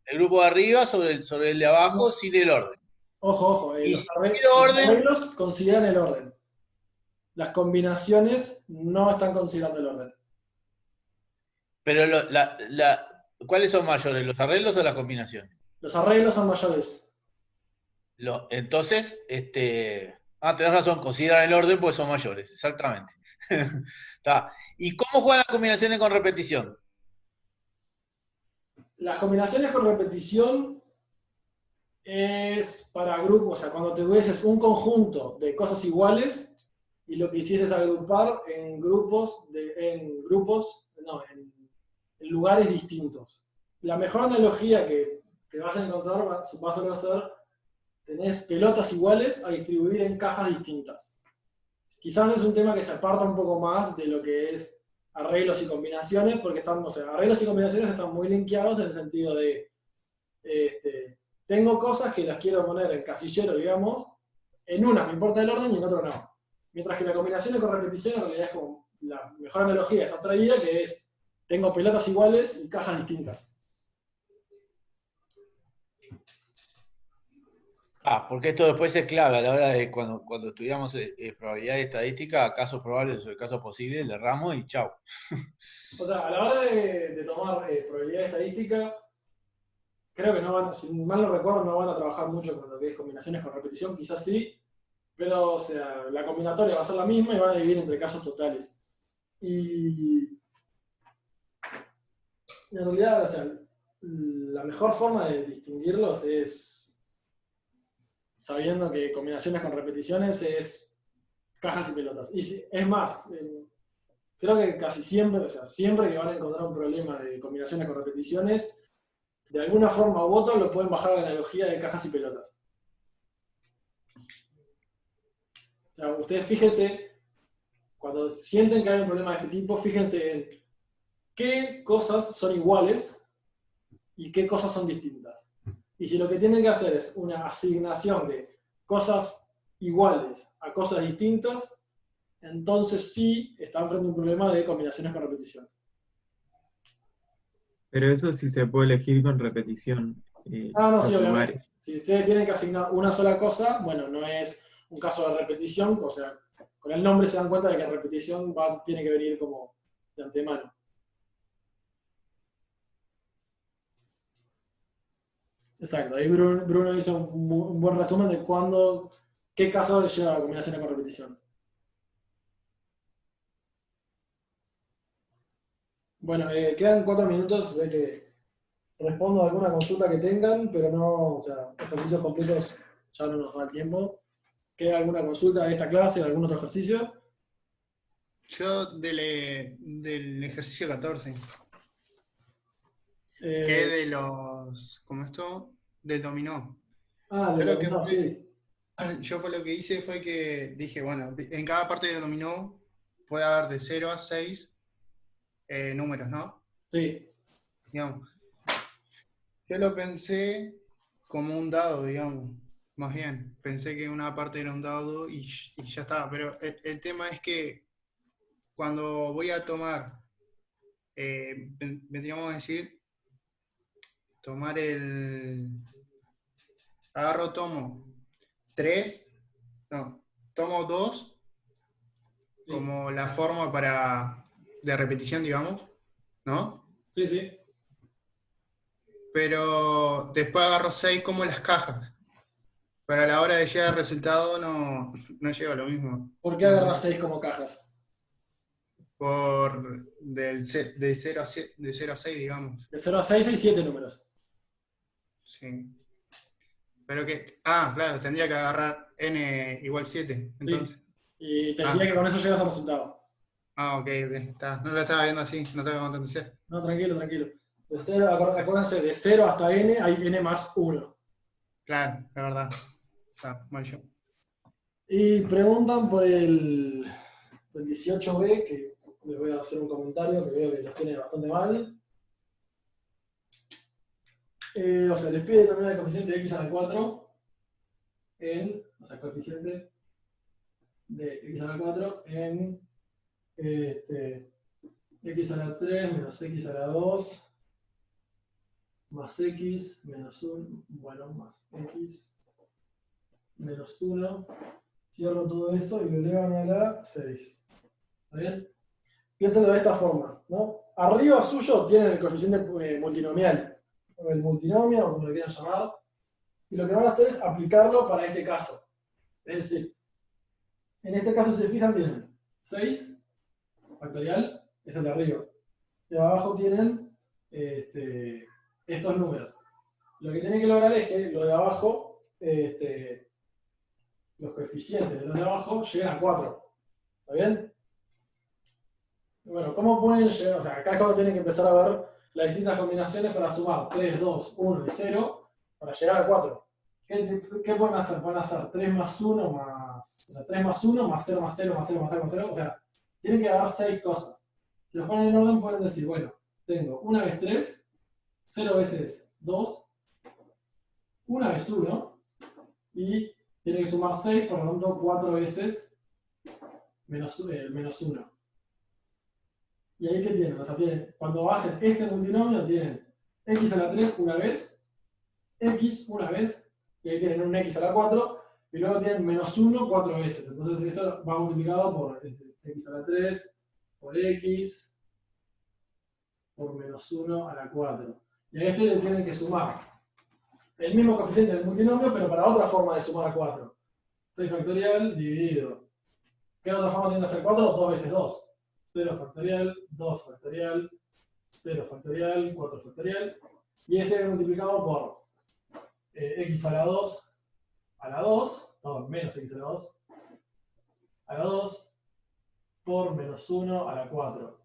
el grupo de arriba sobre el de abajo sin el orden. Ojo, Y los si quiero los orden, arreglos consideran el orden. Las combinaciones no están considerando el orden. pero ¿cuáles son mayores, los arreglos o las combinaciones? Los arreglos son mayores. Entonces, tenés razón, consideran el orden porque son mayores, exactamente. Está. ¿Y cómo juegan las combinaciones con repetición? Las combinaciones con repetición es para grupos, o sea, cuando tuvieses un conjunto de cosas iguales y lo que hicieses agrupar en en lugares distintos. La mejor analogía que vas a encontrar va a ser, tenés pelotas iguales a distribuir en cajas distintas. Quizás es un tema que se aparta un poco más de lo que es arreglos y combinaciones, porque arreglos y combinaciones están muy linkeados en el sentido de tengo cosas que las quiero poner en casillero, digamos, en una me importa el orden y en otra no. Mientras que la combinación con repetición en realidad es como la mejor analogía, es abstraída, que es tengo pelotas iguales y cajas distintas. Porque esto después es clave a la hora de cuando estudiamos probabilidad y estadística, casos probables o casos posibles, le erramos y chau. O sea, a la hora de tomar probabilidad estadística, creo que no van, si mal no recuerdo, no van a trabajar mucho con lo que es combinaciones con repetición, quizás sí, pero o sea, la combinatoria va a ser la misma y van a dividir entre casos totales. Y en realidad, o sea, la mejor forma de distinguirlos es sabiendo que combinaciones con repeticiones es cajas y pelotas. Y es más, creo que casi siempre, o sea, siempre que van a encontrar un problema de combinaciones con repeticiones, de alguna forma u otra lo pueden bajar a la analogía de cajas y pelotas. O sea, ustedes fíjense, cuando sienten que hay un problema de este tipo, fíjense en qué cosas son iguales y qué cosas son distintas. Y si lo que tienen que hacer es una asignación de cosas iguales a cosas distintas, entonces sí están frente a un problema de combinaciones con repetición. Pero eso sí se puede elegir con repetición. No, los sí, obviamente. lugares. Si ustedes tienen que asignar una sola cosa, bueno, no es un caso de repetición, o sea, con el nombre se dan cuenta de que repetición tiene que venir como de antemano. Exacto, ahí Bruno hizo un buen resumen de qué caso lleva a combinaciones con repetición. Bueno, quedan 4 minutos, sé que respondo a alguna consulta que tengan, pero no, o sea, ejercicios completos ya no nos da el tiempo. ¿Queda alguna consulta de esta clase o algún otro ejercicio? Yo del ejercicio 14, Eh, que es de los, ¿cómo esto? Del dominó. de Yo lo que dominó, sí. Yo lo que hice fue que dije, bueno, en cada parte de dominó puede haber de 0 a 6 números, ¿no? Sí. Digamos. Yo lo pensé como un dado, digamos. Más bien, pensé que una parte era un dado y ya estaba. Pero el tema es que cuando voy a tomar, vendríamos a decir, tomar tomo 3, no, tomo 2 Sí. como la forma de repetición, digamos, ¿no? Sí, sí. Pero después agarro 6 como las cajas. Pero a la hora de llegar al resultado no llego a lo mismo. ¿Por qué No sé agarras si 6 como cajas? de 0 a 6, digamos. De 0 a 6 hay 7 números. Sí. Pero claro, tendría que agarrar n igual 7, entonces. Sí. Y te diría que con eso llegas al resultado. Ok, está. No lo estaba viendo así, no te voy a contar. No, tranquilo, tranquilo. Acuérdense, de 0 hasta n hay n más 1. Claro, es verdad. Está mal yo. Y preguntan por el 18b, que les voy a hacer un comentario que veo que los tiene bastante mal. O sea, les pide también el coeficiente de x a la 4 coeficiente de x a la 4 en x a la 3 menos x a la 2 más x menos 1, bueno, más x menos 1. Cierro todo eso y lo elevan a la 6. ¿Está bien? Piénsenlo de esta forma, ¿no? Arriba suyo tienen el coeficiente multinomial, o el multinomio, o como lo quieran llamar, y lo que van a hacer es aplicarlo para este caso. Es decir, en este caso, si se fijan, tienen 6 factorial, es el de arriba, y abajo tienen estos números. Lo que tienen que lograr es que lo de abajo, los coeficientes de los de abajo lleguen a 4. ¿Está bien? Bueno, ¿cómo pueden llegar? O sea, acá es cuando tienen que empezar a ver las distintas combinaciones para sumar 3, 2, 1 y 0 para llegar a 4. ¿Qué pueden hacer? Pueden hacer 3 más 1 más. O sea, 3 más 1 más 0 más 0 más 0 más 0 más 0. O sea, tienen que dar 6 cosas. Si los ponen en orden, pueden decir, bueno, tengo 1 vez 3, 0 veces 2, 1 vez 1, y tiene que sumar 6, por lo tanto 4 veces menos 1. Y ahí que tienen, o sea, cuando hacen este multinomio tienen x a la 3 una vez, x una vez, y ahí tienen un x a la 4, y luego tienen menos 1 4 veces. Entonces esto va multiplicado por x a la 3, por x, por menos 1 a la 4. Y a este le tienen que sumar el mismo coeficiente del multinomio, pero para otra forma de sumar a 4. 6 factorial dividido. ¿Qué otra forma tiene que hacer 4? 2 veces 2. 0 factorial, 2 factorial, 0 factorial, 4 factorial. Y este es multiplicado por x a la 2 a la 2, no, menos x a la 2 a la 2 por menos 1 a la 4.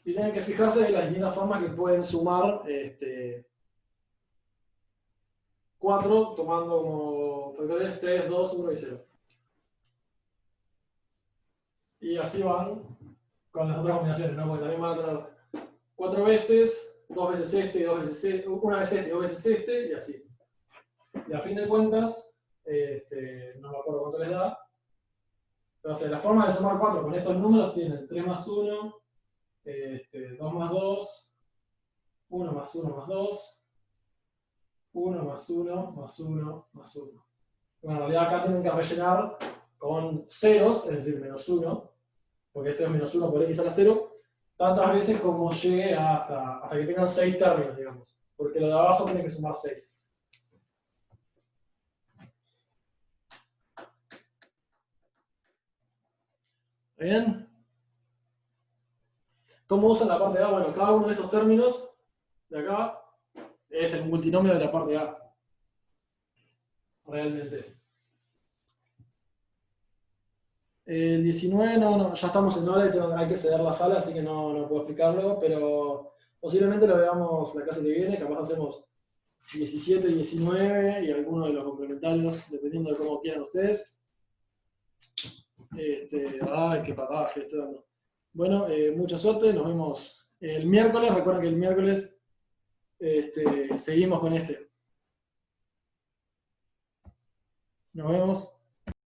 Y tienen que fijarse en las distintas formas que pueden sumar 4 tomando como factores 3, 2, 1 y 0. Y así van con las otras combinaciones, ¿no? Porque también van a tener 4 veces, 2 veces este, 2 veces este, una vez este, 2 veces este, y así. Y a fin de cuentas, no me acuerdo cuánto les da, pero o sea, la forma de sumar 4 con estos números tienen 3 más 1, 2 más 2, 1 más 1 más 2, 1 más 1 más 1 más 1. Bueno, en realidad acá tienen que rellenar con ceros, es decir, menos 1, porque esto es menos 1 por x a la 0, tantas veces como llegue hasta que tengan 6 términos, digamos. Porque lo de abajo tiene que sumar 6. ¿Bien? ¿Cómo usan la parte A? Bueno, cada uno de estos términos de acá es el multinomio de la parte A. Realmente. El 19, no, ya estamos en hora y hay que ceder la sala, así que no puedo explicarlo, pero posiblemente lo veamos la clase que viene, capaz hacemos 17, 19 y algunos de los complementarios, dependiendo de cómo quieran ustedes. Ay, qué patada que estoy dando. Bueno, mucha suerte, nos vemos el miércoles. Recuerden que el miércoles seguimos con este. Nos vemos.